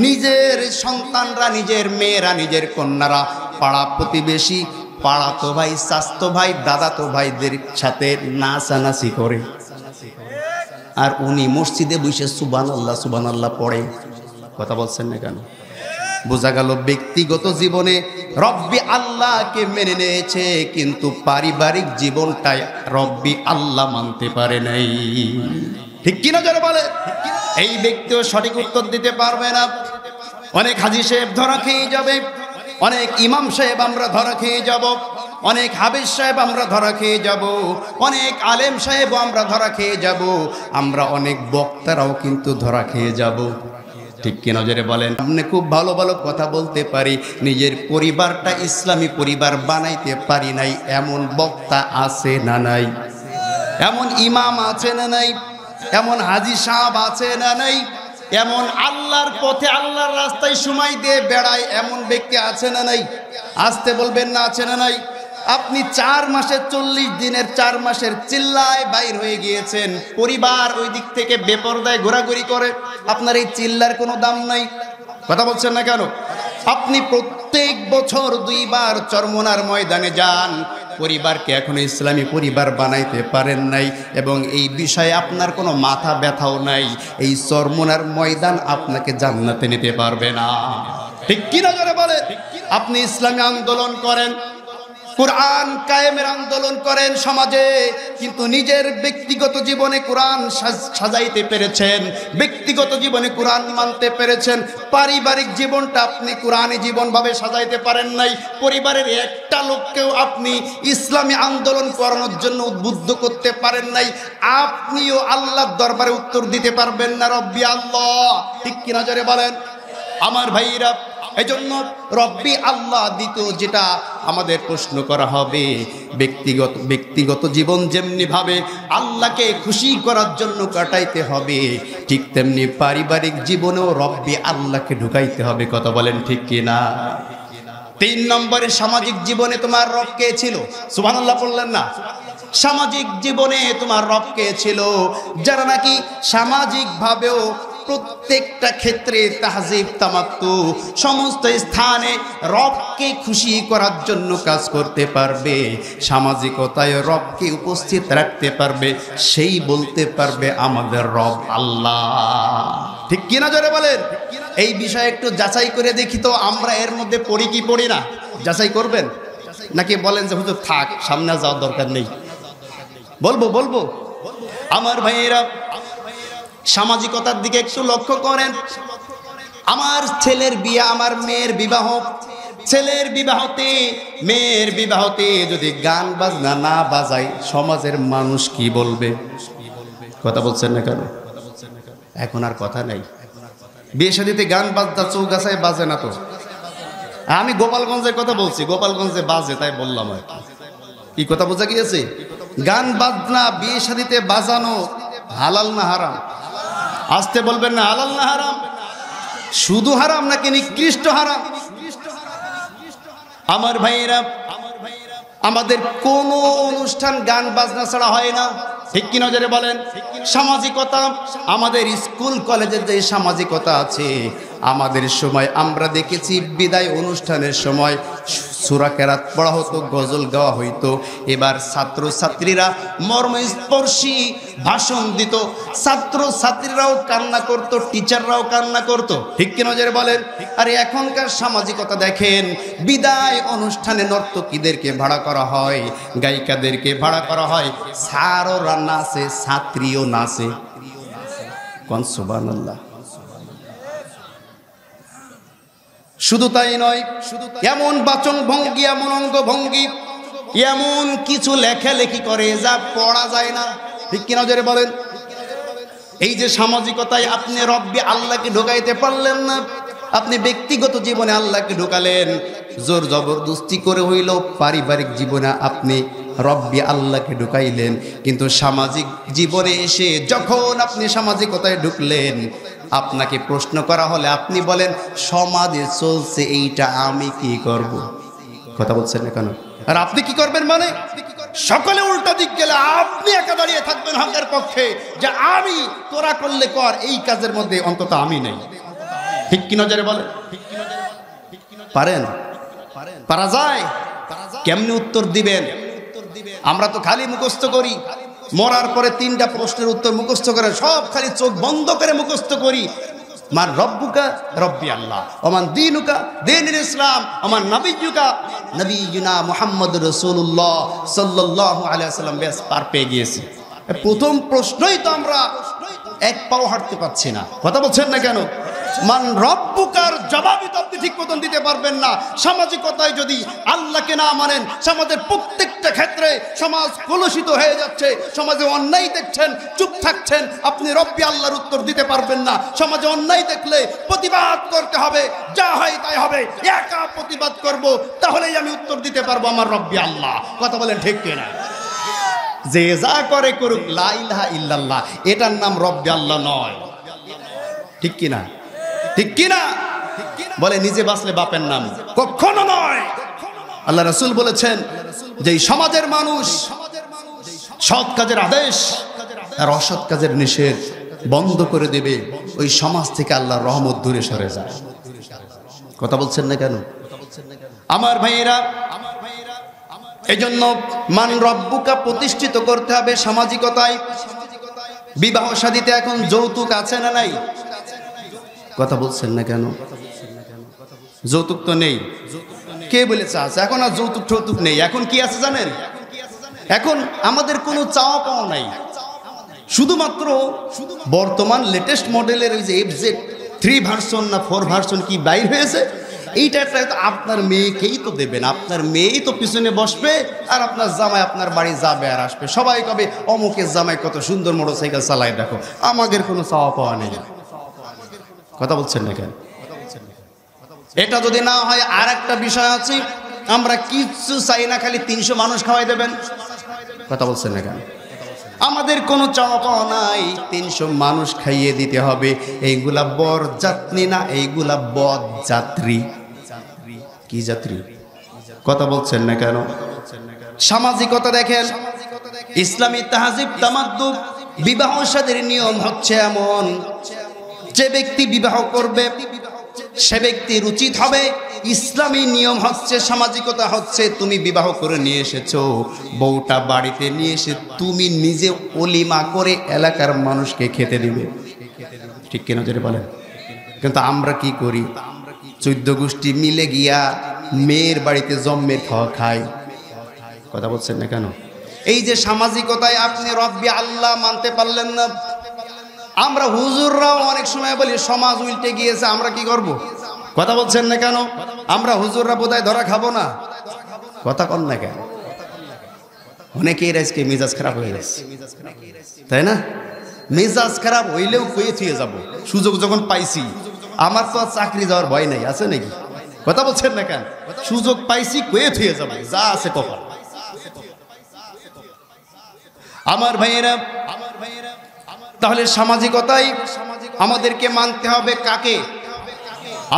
নিজের সন্তানরা, নিজের মেয়েরা, নিজের কন্যারা পাড়া প্রতিবেশী, পাড়াতো ভাই, চাচাতো ভাই, দাদাতো ভাইদের সাথে নাচানাচি করে, আর উনি মসজিদে বসে সুবহানাল্লাহ সুবহানাল্লাহ পড়ে। কথা বলছেন না কেন? বোঝা গেল ব্যক্তিগত জীবনে রব্বি আল্লাহকে মেনে নিয়েছে, কিন্তু পারিবারিক জীবনটায় রব্বি আল্লাহ মানতে পারে নাই। ঠিক কিনা যারা বলে? এই ব্যক্তিও সঠিক উত্তর দিতে পারবে না। অনেক হাজী সাহেব ধরা খেয়ে যাবে, অনেক ইমাম সাহেব আমরা ধরা খেয়ে যাব, অনেক হাফেজ সাহেব আমরা ধরা খেয়ে যাব, অনেক আলেম সাহেবও আমরা ধরা খেয়ে যাব, আমরা অনেক বক্তারাও কিন্তু ধরা খেয়ে যাব। ঠিক কি নজরে বলেন? আপনি খুব ভালো ভালো কথা বলতে পারি, নিজের পরিবারটা ইসলামী পরিবার বানাইতে পারি নাই, এমন বক্তা আছে না নাই? এমন ইমাম আছে না নাই? এমন হাজী সাহেব আছে না নাই? এমন আল্লাহর পথে আল্লাহর রাস্তায় সময় দিয়ে বেড়ায় এমন ব্যক্তি আছে না নাই? আসতে বলবেন না আছে না নাই? আপনি 4 মাসের 40 দিনের 4 মাসের চিল্লায় বাইর হয়ে গিয়েছেন, পরিবার ওই দিক থেকে বেপরদায় ঘোরাঘুরি করে, আপনার এই চিল্লার কোনো দাম নাই। কথা বলছেন না কেন? আপনি প্রত্যেক বছর 2 বার চরমোনার ময়দানে যান, পরিবারকে এখনো ইসলামী পরিবার বানাইতে পারেন নাই, এবং এই বিষয়ে আপনার কোনো মাথা ব্যথাও নাই। এই চরমোনার ময়দান আপনাকে জান্নাতে নিতে পারবে না। ঠিক কি না যারা বলে? আপনি ইসলামী আন্দোলন করেন, কোরআন কায়েমের আন্দোলন করেন সমাজে, কিন্তু নিজের ব্যক্তিগত জীবনে কোরআন সাজাইতে পেরেছেন, ব্যক্তিগত জীবনে কোরআন মানতে পেরেছেন, পারিবারিক জীবনটা আপনি কোরআনী জীবনভাবে সাজাইতে পারেন নাই। পরিবারের একটা লোককেও আপনি ইসলামী আন্দোলন করানোর জন্য উদ্বুদ্ধ করতে পারেন নাই। আপনিও আল্লাহর দরবারে উত্তর দিতে পারবেন না রব্বি আল্লাহ। ঠিক কি নজরে বলেন আমার ভাইরা? এজন্য রব্বি আল্লাহ দ্বিতীয় যেটা আমাদের প্রশ্ন করা হবে, ব্যক্তিগত জীবন যেমনি ভাবে আল্লাহকে খুশি করার জন্য কাটাইতে হবে, ঠিক তেমনি পারিবারিক জীবনেও রব্বি আল্লাহকে ঢুকাইতে হবে। কথা বলেন ঠিক কিনা? 3 নম্বরে সামাজিক জীবনে তোমার রব কে ছিল? সুবহানাল্লাহ বললেন না? সামাজিক জীবনে তোমার রব কে ছিল? যারা নাকি সামাজিক ভাবেও প্রত্যেকটা ক্ষেত্রে তাহজিব তামাত্তু সমস্ত স্থানে রবকে খুশি করার জন্য কাজ করতে পারবে, সামাজিকতায় রবকে উপস্থিত রাখতে পারবে, সেই বলতে পারবে আমাদের রব আল্লাহ। ঠিক কিনা জোরে বলেন? এই বিষয়ে একটু যাচাই করে দেখি তো, আমরা এর মধ্যে পড়ি কি পড়ি না? যাচাই করবেন নাকি বলেন যে হুজুর থাক, সামনে যাওয়ার দরকার নেই? বলবো আমার ভাইয়েরা, সামাজিকতার দিকে একটু লক্ষ্য করেন। আমার ছেলের বিয়ে, আমার মেয়ের বিবাহ, ছেলের বিবাহতে মেয়ের বিবাহতে যদি গান বাজনা না বাজাই সমাজের মানুষ কি বলবে? কথা বলছেন না কেন? এখন আর কথা নাই। বিয়ে শাদীতে গান বাজনা চৌগাছায় বাজে না তো। আমি গোপালগঞ্জের কথা বলছি, গোপালগঞ্জে বাজে তাই বললাম। আর কি কথা বোঝা গিয়েছে? গান বাজনা বিয়ে শাদীতে বাজানো হালাল না হারাম? আসতে বলবেন না, হালাল না হারাম? শুধু হারাম নাকি নিকৃষ্ট হারাম? আমার ভাইয়েরা, আমাদের কোনো অনুষ্ঠান গান বাজনা ছাড়া হয় না, ঠিক কি নজরে বলেন? সামাজিকতা, আমাদের স্কুল কলেজের যে সামাজিকতা আছে, আমাদের সময় আমরা দেখেছি বিদায় অনুষ্ঠানের সময় সূরা কেরাত পড়া হতো, গজল গাওয়া হইতো। এবার ছাত্র ছাত্রীরা মর্মস্পর্শী ভাষণ দিত, ছাত্র ছাত্রীরাও কান্না করতো, টিচাররাও কান্না করতো, ঠিক কি নজরে বলেন? আর এখনকার সামাজিকতা দেখেন, বিদায় অনুষ্ঠানে নর্তকীদেরকে ভাড়া করা হয়, গায়িকাদেরকে ভাড়া করা হয়, স্যারও নাচে, ছাত্রীও নাচে। কোন সুবহানাল্লাহ। শুধু তাই নয়, এমন বাচন ভঙ্গি, এমন অঙ্গ ভঙ্গি, এমন কিছু লেখালেখি করে যা পড়া যায় না, ঠিক কি নজরে বলেন? এই যে সামাজিকতায় আপনি রব্বি আল্লাহকে ঢোকাইতে পারলেন না, আপনি ব্যক্তিগত জীবনে আল্লাহকে ঢোকালেন, জোর জবরদস্তি করে হইল পারিবারিক জীবনে আপনি রব্বি আল্লাহকে ঢুকাইলেন, কিন্তু সামাজিক জীবনে এসে যখন আপনি সামাজিকতায় ঢুকলেন, আপনাকে প্রশ্ন করা হলে আপনি বলেন সমাজে চলছে এইটা, আমি কি করব? কথা বলছেন না কেন? আর আপনি কি করবেন মানে? সকলে উল্টা দিক গেলে আপনি একা দাঁড়িয়ে থাকবেন হকের পক্ষে, যে আমি, তোরা করলে কর, এই কাজের মধ্যে অন্তত আমি নেই, ঠিক কি নজরে বলে? পারেন? পারা যায়? কেমনি উত্তর দিবেন? আমরা তো খালি মুখস্থ করি, মরার পরে 3টা প্রশ্নের উত্তর মুখস্থ করে সব খালি চোখ বন্ধ করে মুখস্থ করি। মান রব্বুকা, রব্বি আল্লাহ, ওমান দীনুকা, দীনুল ইসলাম, ওমান নবিয়্যুকা, নবিয়্যুনা মুহাম্মদুর রাসূলুল্লাহ সাল্লাল্লাহু আলাইহি ওয়াসাল্লাম। বেশ, পার পেয়ে গিয়েছি। প্রথম প্রশ্নই তো আমরা এক পাও হাঁটতে পাচ্ছি না। কথা বলছেন না কেন? মান রব্বুকার জবাবই তো আপনি ঠিক মতন দিতে পারবেন না। সামাজিকতায় যদি আল্লাহকে না মানেন, সমাজের প্রত্যেকটা ক্ষেত্রে সমাজ কলুষিত হয়ে যাচ্ছে, সমাজে অন্যায় দেখছেন, চুপ থাকছেন, আপনি রব্বি আল্লাহর উত্তর দিতে পারবেন না। সমাজে অন্যায় দেখলে প্রতিবাদ করতে হবে, যা হয় তাই হবে, একা প্রতিবাদ করব, তাহলেই আমি উত্তর দিতে পারবো আমার রব্বি আল্লাহ। কথা বলেন ঠিক কিনা? যে যা করে করুক, লা ইলাহা ইল্লাল্লাহ, এটার নাম রব্বি আল্লাহ নয়, ঠিক কিনা? ঠিক কিনা? বলে নিজে বাঁচলে বাপের নাম, কখনো নয়। আল্লাহ রাসূল বলেছেন যে এই সমাজের মানুষ সৎ কাজের আদেশ আর অসৎ কাজের নিষেধ বন্ধ করে দেবে, ওই সমাজ থেকে আল্লাহর রহমত দূরে সরে যায়। কথা বলছেন না কেন? আমার ভাইয়েরা, এজন্য মান রব্বুকা প্রতিষ্ঠিত করতে হবে সামাজিকতায়। বিবাহ শাদীতে এখন যৌতুক আছে না নাই? কথা বলছেন না কেন? যৌতুক তো নেই। কে বলেছে আছে? এখন আর যৌতুক টৌতুক নেই। এখন কি আছে জানেন? এখন আমাদের কোনো চাওয়া পাওয়া নাই, শুধুমাত্র বর্তমান লেটেস্ট মডেলের ওই যে FZ3 ভার্সন না 4 ভার্সন কি বাইর হয়েছে, এইটা আপনার মেয়েকেই তো দেবেন, আপনার মেয়েই তো পিছনে বসবে, আর আপনার জামাই আপনার বাড়ি যাবে আর আসবে, সবাই কবে অমুকের জামাই কত সুন্দর মোটরসাইকেল চালায়, দেখো। আমাদের কোনো চাওয়া পাওয়া নেই। কথা বলছেন না কেন? এটা যদি না হয়, আর একটা বিষয় আছে, আমরা কিচ্ছু চাই না, খালি 300 মানুষ খাওয়াই দেবেন। কথা বলছেন না কেন? আমাদের কোনো চাওয়া পাওয়া নাই, 300 মানুষ খাইয়ে দিতে হবে। এইগুলা বর যাত্রী না, এইগুলা বদ যাত্রী। কি যাত্রী? কথা বলছেন না কেন? সামাজিকতা দেখেন, ইসলামী তাহজিব তামাদ্দুব, বিবাহ শাদীর নিয়ম হচ্ছে এমন, যে ব্যক্তি বিবাহ করবে সে ব্যক্তির উচিত হবে, ইসলামী নিয়ম হচ্ছে, সামাজিকতা হচ্ছে, তুমি বিবাহ করে নিয়ে এসেছো, বউটা বাড়িতে নিয়ে এসে তুমি নিজে ওলিমা করে এলাকার মানুষকে খেতে দিবে, ঠিক কিনা যেটা বলেন? কিন্তু আমরা কি করি? 14 গোষ্ঠী মিলে গিয়া মেয়ের বাড়িতে জম্মের খাওয়া খাই। কথা বলছেন না কেন? এই যে সামাজিকতায় আপনি রব্বি আল্লাহ মানতে পারলেন না, আমরা হুজুররাও অনেক সময় বলি সমাজ উল্টে গিয়েছে, আমরা কি করব? কথা বলছেন না কেন? আমরা হুজুররা বোধহয় ধরা খাবো না, কথা কন না কেন? অনেকেই আজকে মেজাজ খারাপ হয়ে গেছে, তাই না? মেজাজ খারাপ হইলেও কয়ে থুয়ে যাব, সুযোগ যখন পাইছি। আমার তো আর চাকরি যাওয়ার ভয় নাই, আছে নাকি? কথা বলছেন না কেন? সুযোগ পাইছি কয়ে থুয়ে যাব, যা আছে কপাল। আমার ভাইয়েরা, তাহলে সামাজিকতাই আমাদেরকে মানতে হবে কাকে?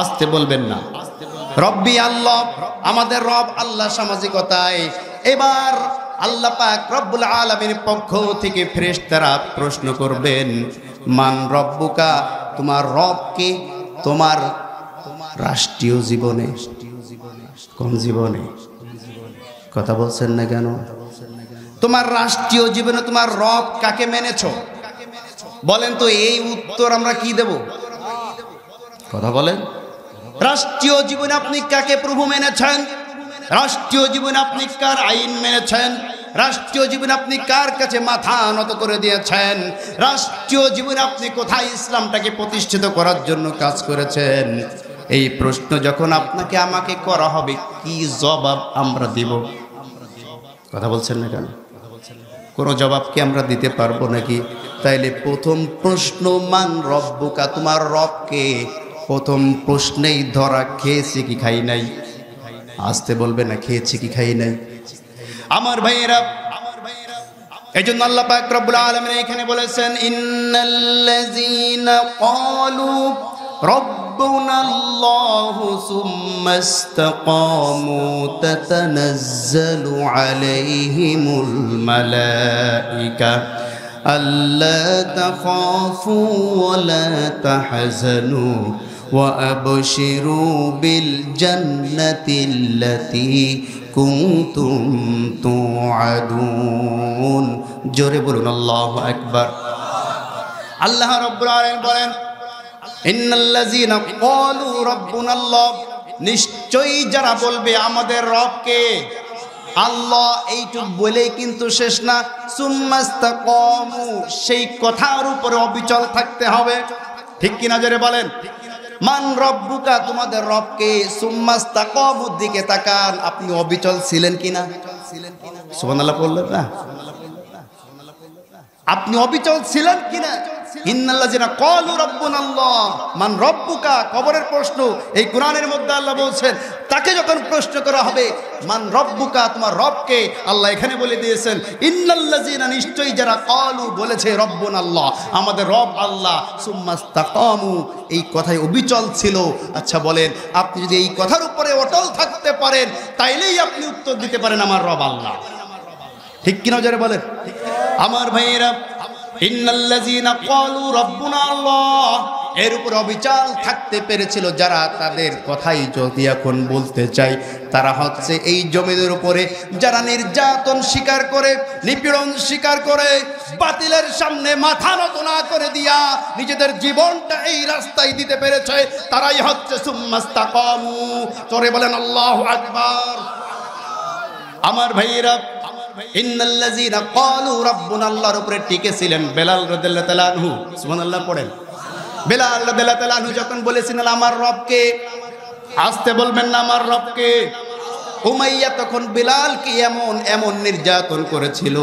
আসতে বলবেন না, রব্বি আল্লাহ, আমাদের রব আল্লাহ সামাজিকতায়। এবার আল্লাহ পাক রব্বুল আলামিনের পক্ষ থেকে ফেরেশতারা প্রশ্ন করবেন, মান রব্বুকা, তোমার রব কে? তোমার রাষ্ট্রীয় জীবনে, কোন জীবনে? কথা বলছেন না কেন? তোমার রাষ্ট্রীয় জীবনে তোমার রব কাকে মেনেছো? বলেন তো, এই উত্তর আমরা কি দেব? কথা বলেন। রাষ্ট্রীয় জীবনে আপনি কাকে প্রভু মেনেছেন? রাষ্ট্রীয় জীবনে আপনি কার আইন মেনেছেন? রাষ্ট্রীয় জীবনে আপনি কার কাছে মাথা নত করে দিয়েছেন? রাষ্ট্রীয় জীবনে আপনি কোথায় ইসলামটাকে প্রতিষ্ঠিত করার জন্য কাজ করেছেন? এই প্রশ্ন যখন আপনাকে আমাকে করা হবে, কি জবাব আমরা দিব? কথা বলছেন না কেন? কোনো জবাব কি আমরা দিতে পারবো নাকি? তাইলে প্রথম প্রশ্ন, মান রব্বুকা, তোমার রবকে? প্রথম প্রশ্নেই ধরা, খেয়েছি কি খাই নাই? আসতে বলবে না, খেয়েছি কি খাই নাই? আমার ভাইয়েরা, এই জন্য আল্লাহ পাক রব্বুল আলামিন এখানে বলেছেন, ইন্নাল্লাযীনা ক্বালু রব্বুনাল্লাহু সুম্মা ইসতাকামু তাতানাজ্জালু আলাইহিমুল মালাইকা আল্লা তাখাফু ওয়া লা তাহজানু ওয়া আবশিরু বিল জান্নাতিল্লাতী কুনতুম তুআদুন। জোরে বলুন আল্লাহু আকবার। আল্লাহ রাব্বুল আলামিন বলেন, ইন্নাল্লাযীনা ক্বালু রাব্বুনাল্লাহ, নিশ্চয়ই যারা বলবে আমাদের রবকে আল্লাহ, এইটুক বলেই কিন্তু শেষ না, সুম্মাস্তাকামু, সেই কথার উপরে অবিচল থাকতে হবে। ঠিক কিনা জোরে বলেন। মান রব্বুকা, তোমাদের রবকে? সুম্মাস্তাকামুর দিকে তাকান, আপনি অবিচল ছিলেন কিনা? সুবহানাল্লাহ বললেন না? আপনি অবিচল ছিলেন কিনা? ইন্নাল্লাযীনা ক্বালু রাব্বুনাল্লাহ, মান রব্বুকা, কবরের প্রশ্ন। এই কোরআনের মধ্যে আল্লাহ বলছেন, তাকে যখন প্রশ্ন করা হবে মান রব্বুকা, তোমার রবকে, আল্লাহ এখানে বলে দিয়েছেন, ইন্নাল্লাযীনা, নিশ্চয়ই যারা, ক্বালু বলেছে, রব্বুনাল্লাহ, আমাদের রব আল্লাহ, সুম্মাস্তাকামু, এই কথায় অবিচল ছিল। আচ্ছা বলেন, আপনি যদি এই কথার উপরে অটল থাকতে পারেন, তাইলেই আপনি উত্তর দিতে পারেন আমার রব আল্লাহ। ঠিক কিনা জোরে বলেন। আমার ভাইয়েরা, ইন্নাল্লাযীনা ক্বালু রাব্বুনা আল্লাহ, এর উপর অবিচল থাকতে পেরেছিল যারা, তাদের কথাই যদি এখন বলতে চাই, তারা হচ্ছে এই জমিদের উপরে যারা নির্যাতন স্বীকার করে, নিপীড়ন স্বীকার করে, বাতিলের সামনে মাথা নত না করে দিয়া নিজেদের জীবনটা এই রাস্তায় দিতে পেরেছে, তারাই হচ্ছে সুম্মাস্তাকামু। জোরে বলেন আল্লাহু আকবার। আমার ভাইয়েরা, ইন্নাল্লাযীনা ক্বালু রাব্বুনা, আল্লাহর উপরে টিকে ছিলেন বেলাল রাদিয়াল্লাহু তাআলা আনহু। সুবহানাল্লাহ পড়েন। বেলাল রাদিয়াল্লাহু তাআলা আনহু যখন বলেছিলেন আমার রবকে, আসতে বলবেন না আমার রবকে। উমাইয়া তখন বেলালকে এমন এমন নির্যাতন করেছিল।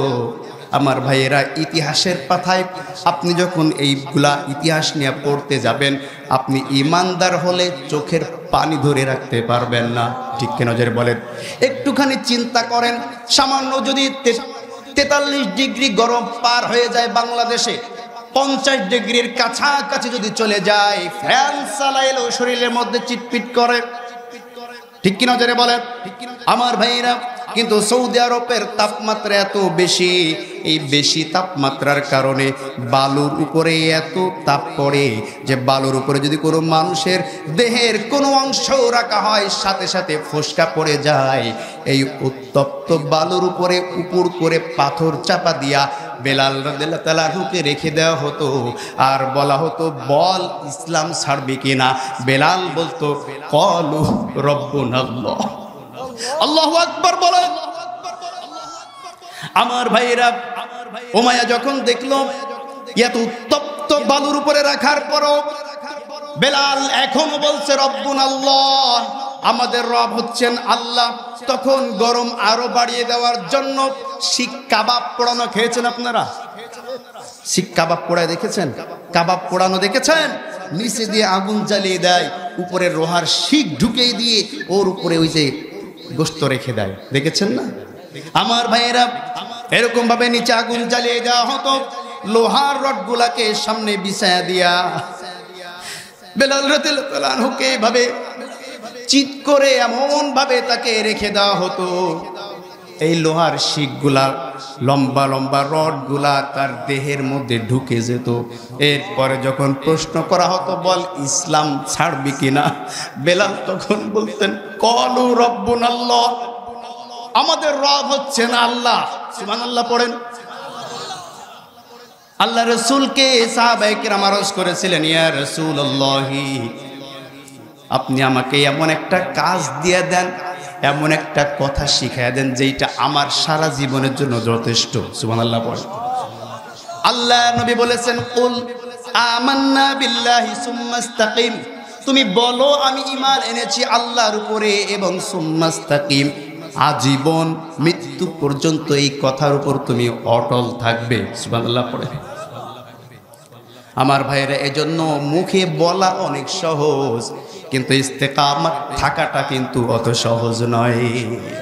আমার ভাইয়েরা, ইতিহাসের পাতায় আপনি যখন এইগুলা ইতিহাস নিয়ে পড়তে যাবেন, আপনি ইমানদার হলে চোখের পানি ধরে রাখতে পারবেন না। ঠিক কেন জোরে বলেন। একটুখানি চিন্তা করেন, সামান্য যদি 43 ডিগ্রি গরম পার হয়ে যায় বাংলাদেশে, 50 ডিগ্রির কাছাকাছি যদি চলে যায়, ফ্যান চালাইলেও শরীরের মধ্যে চিটপিট করে। ঠিক কিনা জোরে বলেন। আমার ভাইরা, কিন্তু সৌদি আরবের তাপমাত্রা এত বেশি, এই বেশি তাপমাত্রার কারণে বালুর উপরে এত তাপ পড়ে যে বালুর উপরে যদি কোনো মানুষের দেহের কোনো অংশ রাখা হয়, সাথে সাথে ফোসকা পড়ে যায়। এই উত্তপ্ত বালুর উপরে উপর করে পাথর চাপা দিয়া বেলাল রাদিয়াল্লাহু তাআলা আনহুকে রেখে দেওয়া হতো, আর বলা হতো, বল ইসলাম ছাড়বি কিনা? বেলাল বলতো, ক্বালু রব্বুনাল্লাহ। আল্লাহু আকবার বলেন। আমার ভাইরা, উমাইয়া যখন দেখলো এত উত্তপ্ত রক্ত বালুর উপরে রাখার পরও বেলাল এখনো বলছে রব্বুনাল্লাহ, আমাদের রব হচ্ছেন আল্লাহ। তখন গরম আরো বাড়িয়ে দেওয়ার জন্য শিক কাবাব পোড়ানো খেয়েছেন আপনারা? শিক কাবাব পোড়ায় দেখেছেন? কাবাব পোড়ানো দেখেছেন? নিচে দিয়ে আগুন জ্বালিয়ে দেয়, উপরে লোহার শিক ঢুকিয়ে দিয়ে ওর উপরে ওই যে গোশত রেখে দেয়, দেখেছেন না? আমার ভাইয়েরা, এরকম ভাবে নিচে আগুন জ্বালিয়ে দেওয়া হতো, লোহার রডগুলাকে সামনে বিছায়া দিয়া বেলাল রাদিয়াল্লাহু আনহুকে এভাবে চিৎ করে এমন ভাবে তাকে রেখে দেওয়া হতো, এই লোহার শিকগুলা লম্বা লম্বা রডগুলা তার দেহের মধ্যে ঢুকে যেত। এরপরে যখন প্রশ্ন করা হতো, বল ইসলাম ছাড়বি কিনা, বেলাল তখন বলতেন কলু রব্বুনাল্লাহ, আমাদের রব হচ্ছেন আল্লাহ। সুবহানাল্লাহ পড়েন। আল্লাহ রাসূলকে সাহাবায়ে কেরাম আরজ করেছিলেন, ইয়া রাসূলুল্লাহি, আপনি আমাকে এমন একটা কাজ দিয়ে দেন, এমন একটা কথা শিখাইয়া দেন যেটা আমার সারা জীবনের জন্য যথেষ্ট। সুবহানাল্লাহ পড়েন। আল্লাহ নবী বলেছেন, কুল আমান্না বিল্লাহি সুম্মা ইসতাকিম, তুমি বলো আমি ঈমান এনেছি আল্লাহর উপরে এবং সুম্মা ইসতাকিম, আজীবন মৃত্যু পর্যন্ত এই কথার উপর তুমি অটল থাকবে। সুবহানাল্লাহ পড়েন। আমার ভাইয়েরা, এজন্য মুখে বলা অনেক সহজ, কিন্তু ইস্তেকামত থাকাটা কিন্তু অত সহজ নয়,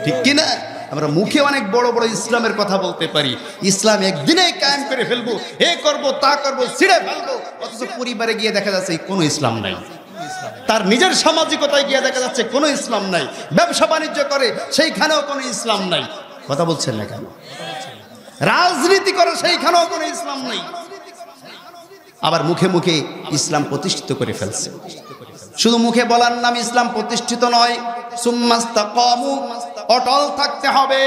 ঠিক কিনা? আমরা মুখে অনেক বড় বড় ইসলামের কথা বলতে পারি, ইসলাম একদিনেই কায়েম করে ফেলবো, এ করব তা করব, ছিঁড়ে ফেলবো, অথচ পরিবারে গিয়ে দেখা যাচ্ছে কোনো ইসলাম নাই। তার নিজের সামাজিকতায় গিয়ে দেখা যাচ্ছে কোনো ইসলাম নাই। ব্যবসা বাণিজ্য করে সেইখানেও কোনো ইসলাম নাই। কথা বলছেন না কেন? রাজনীতি করে সেইখানেও কোনো ইসলাম নাই। আবার মুখে মুখে ইসলাম প্রতিষ্ঠিত করে ফেলছে। শুধু মুখে বলার নাম ইসলাম প্রতিষ্ঠিত নয়, সুম্মাস্তাকামু, অটল থাকতে হবে।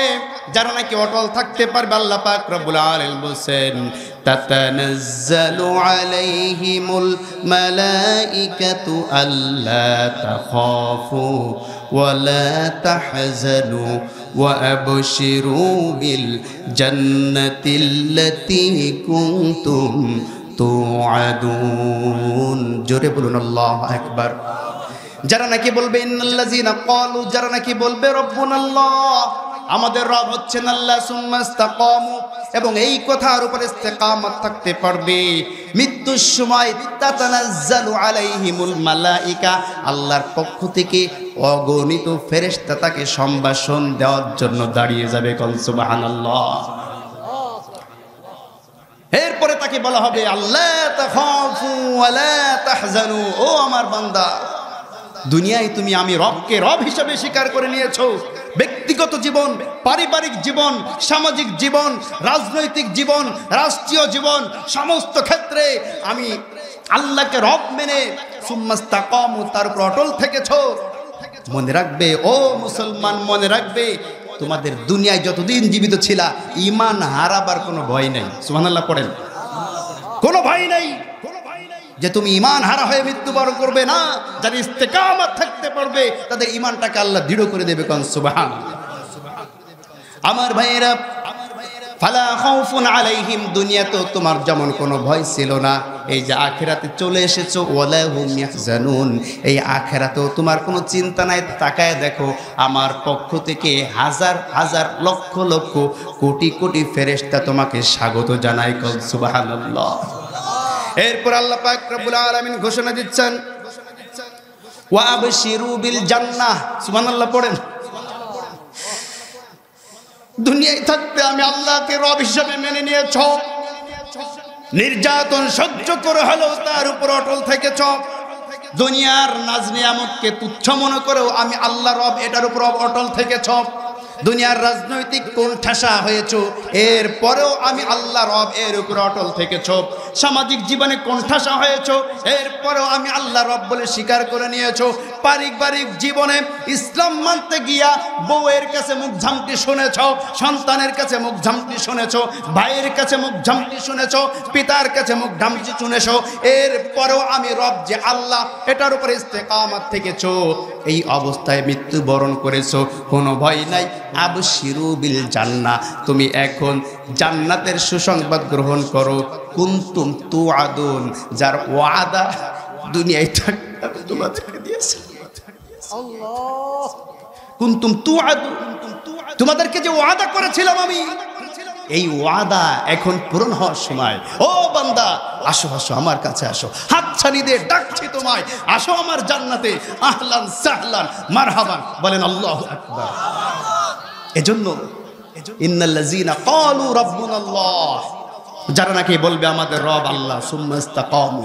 যারা নাকি অটল থাকতে পারবে, আল্লাহ পাক রব্বুল আলামিন বলেন, তাতানাজ্জালু আলাইহিমুল মালাইকাতু আল্লা তাখাফু ওয়া লা তাহজানু ওয়া আবশিরু বিল জান্নাতিল্লাতী কুনতুম তুআদুন। জোরে বলুন আল্লাহু আকবার। যারা নাকি বলবে ইন্নাল্লাযিনা ক্বালু, যারা নাকি বলবে রব্বুনাল্লাহ, আমাদের রব হচ্ছেন আল্লাহ, সুম্মা ইসতাকামু, এবং এই কথার উপর ইস্তেকামত থাকতে পারবে, মৃত্যুর সময় তাতানাজ্জালু আলাইহিমুল মালাইকা, আল্লাহর পক্ষ থেকে অগণিত ফেরেশতা তাকে সম্ভাষণ দেওয়ার জন্য দাঁড়িয়ে যাবে। কোন সুবহানাল্লাহ। এরপরে তাকে বলা হবে, আল্লাহ তাখাফু ওয়া লা তাহজানু, ও আমার বান্দা, দুনিয়ায় তুমি আমি রবকে রব হিসেবে স্বীকার করে নিয়েছো। ব্যক্তিগত জীবন, পারিবারিক জীবন, সামাজিক জীবন, রাজনৈতিক জীবন, রাষ্ট্রীয় জীবন, সমস্ত ক্ষেত্রে আমি আল্লাহকে রব মেনে সুম্মাস্তাকামু, তার উপর অটল থেকেছো। মনে রাখবে ও মুসলমান, মনে রাখবে, তোমাদের দুনিয়ায় যতদিন জীবিত ছিলা ঈমান হারাবার কোনো ভয় নেই। সুবহানাল্লাহ পড়েন। কোনো ভয় নেই যে তুমি ঈমান হারা হয়ে মৃত্যুবরণ করবে, না। যারা ইস্তেকামত থাকতে পারবে তাদের ঈমানটাকে আল্লাহ দৃঢ় করে দেবে। কোন সুবহানাল্লাহ। আমার ভাইয়েরা, ফালা খাউফুন আলাইহিম, দুনিয়াতে তোমার যেমন কোনো ভয় ছিল না, এই যে আখিরাতে চলে এসেছো, ওয়ালা হুম ইয়াহজানুন, এই আখিরাতেও তোমার কোনো চিন্তা নাই। তাকায় দেখো, আমার পক্ষ থেকে হাজার হাজার লক্ষ লক্ষ কোটি কোটি ফেরেশতা তোমাকে স্বাগত জানায়। কোন সুবহানাল্লাহ। এরপর আল্লাহ পাক রব্বুল আলামিন ঘোষণা দিচ্ছেন, ওয়া আবশিরু বিল জান্নাহ। সুবহানাল্লাহ পড়েন। দুনিয়ায় থাকতে আমি আল্লাহকে রব হিসেবে মেনে নিয়েছ, নির্যাতন সহ্য করে হলেও তার উপর অটল থেকেছ, দুনিয়ার নাজ নিয়ামতকে তুচ্ছ মনে করেও আমি আল্লাহ রব এটার উপর অটল থেকেছ, দুনিয়ার রাজনৈতিক কোণঠাসা হয়েছ, এরপরেও আমি আল্লাহ রব এর উপর অটল থেকেছ, সামাজিক জীবনে কোণঠাসা হয়েছ, এরপরেও আমি আল্লাহ রব বলে স্বীকার করে নিয়েছ, পারিবারিক জীবনে ইসলাম মানতে গিয়া বউয়ের কাছে মুখ ঝামটি শুনেছ, সন্তানের কাছে মুখ ঝামটি শুনেছ, ভাইয়ের কাছে মুখ ঝামটি শুনেছ, পিতার কাছে মুখ ঝামটি শুনেছ, এরপরেও আমি রব যে আল্লাহ এটার উপরে ইস্তেকামত থেকেছ, এই অবস্থায় মৃত্যুবরণ করেছ, কোনো ভয় নাই। আবশিরু বিল জান্নাহ, তুমি এখন জান্নাতের সুসংবাদ গ্রহণ করো। কুনতুম তুআদুন, যার ওয়াদা দুনিয়ায় থাকতে আমি তোমাদেরকে দিয়েছি। আল্লাহ, কুনতুম তুআদুন, তোমাদেরকে যে ওয়াদা করেছিলাম আমি, এই ওয়াদা এখন পূরণ হওয়ার সময়। ও বান্দা, আসো আসো আমার কাছে আসো, হাতছানি দিয়ে ডাকছি তোমায়, আসো আমার জান্নাতে। আহলান সাহলান মারহাবান, বলেন আল্লাহু আকবার। এজন্য ইন্নাল্লাযীনা ক্বালু রাব্বুনাল্লাহ, যারা নাকি বলবে আমাদের রব আল্লাহ, সুম্মা ইসতাকামু,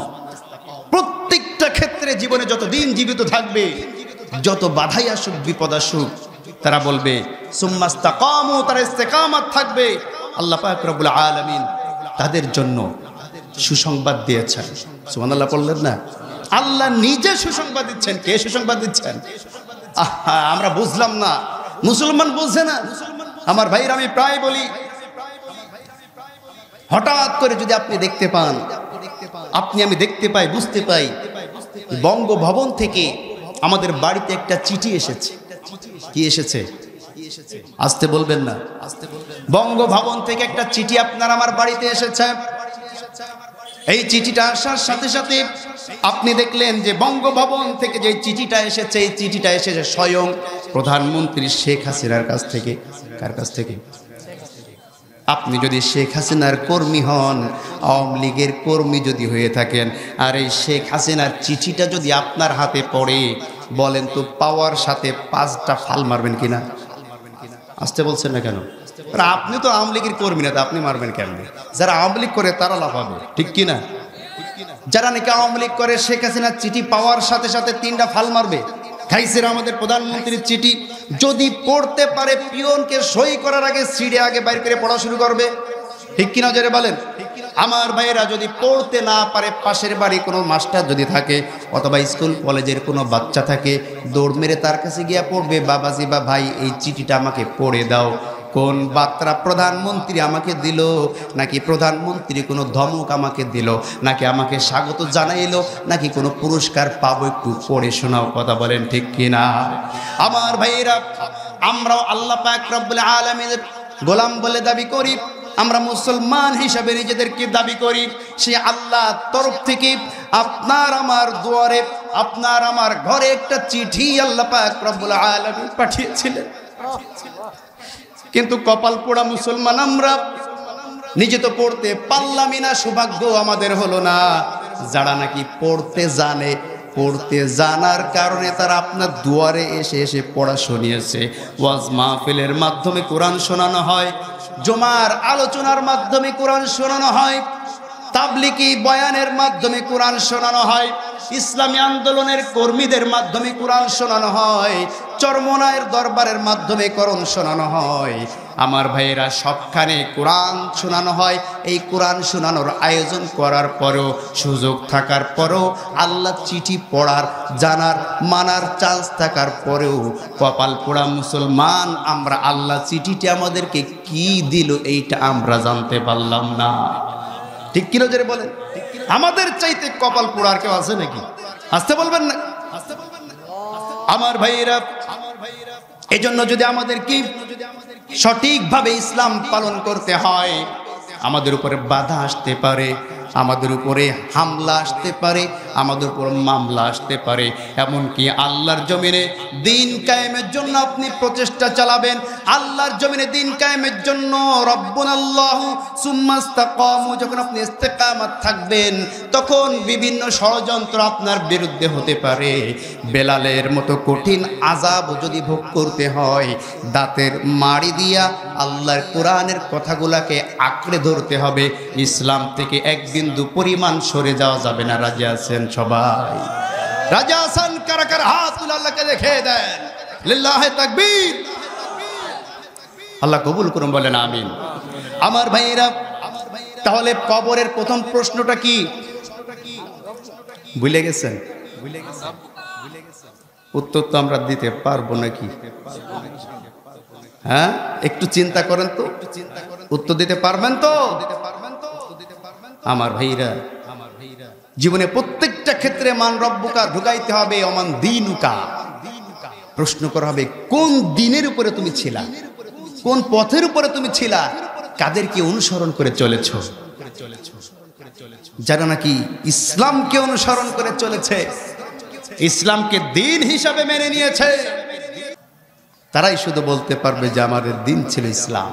প্রত্যেকটা ক্ষেত্রে জীবনে যত দিন জীবিত থাকবে, যত বাধাই আসুক বিপদ আসুক, তারা বলবে সুম্মা ইসতাকামু, তারা ইস্তেকামাত থাকবে। আল্লাহ পাক রব্বুল আলামিন তাদের জন্য সুসংবাদ দিয়েছেন। সুবহানাল্লাহ পড়লেন না? আল্লাহ নিজে সুসংবাদ দিচ্ছেন। কে সুসংবাদ দিচ্ছেন? আহা, আমরা বুঝলাম না, মুসলমান বুঝছে না। আমার ভাইরা, আমি প্রায় বলি, হঠাৎ করে যদি আপনি দেখতে পান, আমি দেখতে পাই, বুঝতে পাই, বঙ্গভবন থেকে আমাদের বাড়িতে একটা চিঠি এসেছে। কি এসেছে? আসতে বলবেন না? বঙ্গভবন থেকে একটা চিঠি আপনার আমার বাড়িতে এসেছে। এই চিঠিটা আসার সাথে সাথে আপনি দেখলেন যে বঙ্গভবন থেকে যে চিঠিটা এসেছে, এই চিঠিটা এসেছে স্বয়ং প্রধানমন্ত্রী শেখ হাসিনার কাছ থেকে। কার কাছ থেকে? আপনি যদি শেখ হাসিনার কর্মী হন, আওয়ামী লীগের কর্মী যদি হয়ে থাকেন, আর এই শেখ হাসিনার চিঠিটা যদি আপনার হাতে পড়ে, বলেন তো পাওয়ার সাথে 5টা ফাল মারবেন কিনা? আসতে বলছেন না কেন? আপনি তো আওয়ামী লীগের কর্মী না, আপনি মারবেন কেমনে? যারা আওয়ামী লীগ করে তারা লাভ হবে, ঠিক কিনা? যারা নাকি আওয়ামী লীগ করে, শেখ হাসিনার চিঠি পাওয়ার সাথে সাথে 3টা ফাল মারবে। খাইছেন আমাদের প্রধানমন্ত্রীর চিঠি যদি পড়তে পারে, পিয়নকে সই করার আগে সিঁড়ে আগে বাইর করে পড়া শুরু করবে, ঠিক কিনা? যারা বলেন আমার ভাইয়েরা, যদি পড়তে না পারে, পাশের বাড়ি কোনো মাস্টার যদি থাকে অথবা স্কুল কলেজের কোনো বাচ্চা থাকে, দৌড় মেরে তার কাছে গিয়া পড়বে, বাবাজি বা ভাই এই চিঠিটা আমাকে পড়ে দাও। কোন বার্তা প্রধানমন্ত্রী আমাকে দিল, নাকি প্রধানমন্ত্রী কোনো ধমক আমাকে দিল, নাকি আমাকে স্বাগত জানাইলো, নাকি কোনো পুরস্কার পাবো, একটু পড়ে শোনাও। কথা বলেন ঠিক কিনা? আমার ভাইয়েরা, আমরাও আল্লাহ পাক রব্বুল আলামিনের গোলাম বলে দাবি করি, আমরা মুসলমান হিসাবে নিজেদেরকে দাবি করি। সে আল্লাহর তরফ থেকে আপনার আমার দুয়ারে, আপনার আমার ঘরে একটা চিঠি আল্লাহ পাক রব্বুল আলামিন পাঠিয়েছিলেন। কিন্তু কপাল পোড়া মুসলমান আমরা, নিজে তো পড়তে পারলামই না, সৌভাগ্য আমাদের হলো না। যারা নাকি পড়তে জানে, পড়তে জানার কারণে তারা আপনার দুয়ারে এসে এসে পড়া শুনিয়েছে। ওয়াজ মাহফিলের মাধ্যমে কোরআন শোনানো হয়, জুমার আলোচনার মাধ্যমে কোরআন শোনানো হয়, তাবলিগি বয়ানের মাধ্যমে কোরআন শোনানো হয়, ইসলামী আন্দোলনের কর্মীদের মাধ্যমে কোরআন শোনানো হয়, চরমনায়ের দরবারের মাধ্যমে কোরআন শোনানো হয়। আমার ভাইয়েরা, সবখানে কোরআন শোনানো হয়। এই কোরআন শোনানোর আয়োজন করার পরেও, সুযোগ থাকার পরেও, আল্লাহ চিঠি পড়ার, জানার, মানার চান্স থাকার পরেও কপাল পোড়া মুসলমান আমরা, আল্লাহ চিঠিটি আমাদেরকে কি দিল এইটা আমরা জানতে পারলাম না। ঠিক কিনা যারা বলেন? আমাদের চাইতে কপাল পোড়ার কেউ আছে নাকি? আসতে বলবেন না? আমার ভাইয়েরা, এজন্য যদি আমাদেরকে সঠিকভাবে ইসলাম পালন করতে হয়, আমাদের উপরে বাধা আসতে পারে, আমাদের উপরে হামলা আসতে পারে, আমাদের উপর মামলা আসতে পারে। এমনকি আল্লাহর জমিনে দিন কায়েমের জন্য আপনি প্রচেষ্টা চালাবেন, আল্লাহর জমিনে দিন কায়েমের জন্য রব্বুনাল্লাহু সুম্মা ইসতাকামু, যখন আপনি ইস্তেকামাত থাকবেন, তখন বিভিন্ন ষড়যন্ত্র আপনার বিরুদ্ধে হতে পারে। বেলালের মতো কঠিন আযাব যদি ভোগ করতে হয়, দাঁতের মাড়ি দিয়া আল্লাহর কোরআনের কথাগুলাকে আঁকড়ে ধরতে হবে। ইসলাম থেকে এক বিন্দু পরিমাণ সরে যাওয়া যাবে না। রাজি আছেন সবাই? রাজা আছেন? কারা কারা হাত তুলে আল্লাহকে দেখে দেন। লিল্লাহি তাকবীর। আল্লাহ কবুল করুন, বলেন আমিন। আমার ভাইয়েরা, তাহলে কবরের প্রথম প্রশ্নটা কি? ভুলে গেছেন? উত্তর তো আমরা দিতে পারবো নাকি? হ্যাঁ, একটু চিন্তা করেন তো, উত্তর দিতে পারবেন তো? আমার ভাইরা, জীবনে প্রত্যেকটা ক্ষেত্রে মান রব্বুকা ঢুকাইতে হবে, অমান দিনুকা। প্রশ্ন করা হবে, কোন দিনের উপরে তুমি ছিলা, কোন পথের উপরে তুমি ছিলা, কাদেরকে অনুসরণ করে চলেছ? যারা নাকি ইসলামকে অনুসরণ করে চলেছে, ইসলামকে দিন হিসাবে মেনে নিয়েছে, তারাই শুধু বলতে পারবে যে আমাদের দিন ছিল ইসলাম।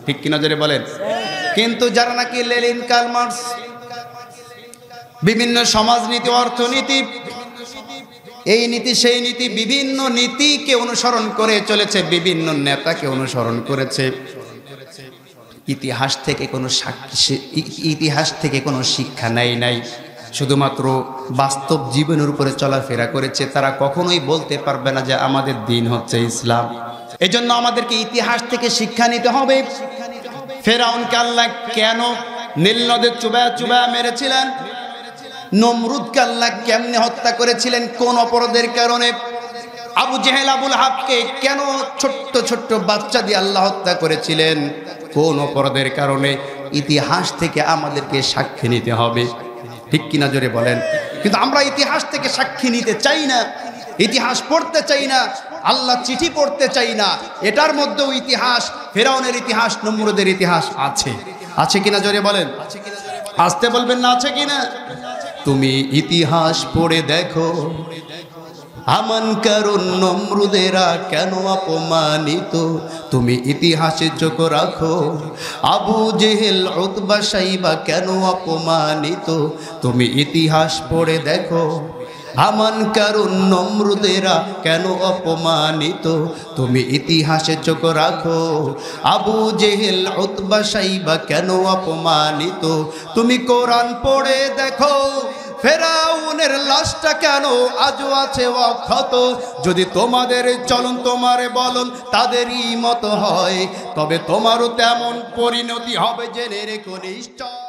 ঠিক কি নজরে বলেন? কিন্তু যারা নাকি লেনিন, কার্ল মার্কস, বিভিন্ন সমাজনীতি, অর্থনীতি, এই নীতি সেই নীতি, বিভিন্ন নীতিকে অনুসরণ করে চলেছে, বিভিন্ন নেতাকে অনুসরণ করেছে, ইতিহাস থেকে কোনো শিক্ষা নেয় নাই, শুধুমাত্র বাস্তব জীবনের উপরে চলাফেরা করেছে, তারা কখনোই বলতে পারবে না যে আমাদের দিন হচ্ছে ইসলাম। এজন্য আমাদেরকে ইতিহাস থেকে শিক্ষা নিতে হবে। ফেরাউনকে আল্লাহ কেন নীল নদের চুবায়া চুবায়া মেরেছিলেন? নমরুদকে আল্লাহ কেমনে হত্যা করেছিলেন? কোন অপরাধের কারণে? আবু জেহেল, আবুল হাবকে কেন ছোট্ট ছোট্ট বাচ্চা দিয়ে আল্লাহ হত্যা করেছিলেন? কোন অপরাধের কারণে? ইতিহাস থেকে আমাদেরকে সাক্ষী নিতে হবে। ঠিক কিনা জোরে বলেন? কিন্তু আমরা ইতিহাস থেকে সাক্ষী নিতে চাই না, ইতিহাস পড়তে চাই না, আল্লাহ চিঠি পড়তে চাই না। এটার মধ্যেও ইতিহাস, ফেরাউনের ইতিহাস, নমরুদের ইতিহাস আছে। আছে কিনা জোরে বলেন? আসতে বলবেন না, আছে কিনা? তুমি ইতিহাস পড়ে দেখো, আমান কারণ নমরুদেরা কেন অপমানিত। তুমি ইতিহাসে চোখ রাখো, আবু জেহেল, উতবা, সাইবা কেন অপমানিত। তুমি ইতিহাস পড়ে দেখো, আমান কারণ নমরুদেরা কেন অপমানিত। তুমি ইতিহাসে চোখ রাখো, আবু জেহেল, উতবা, সাইবা কেন অপমানিত। তুমি কোরআন পড়ে দেখো, ফেরাউনের লাশটা কেন আজও আছে অক্ষত। যদি তোমাদের চলন, তোমার বলন তাদেরই মতো হয়, তবে তোমারও তেমন পরিণতি হবে, জেনে রেখো নিশ্চয়।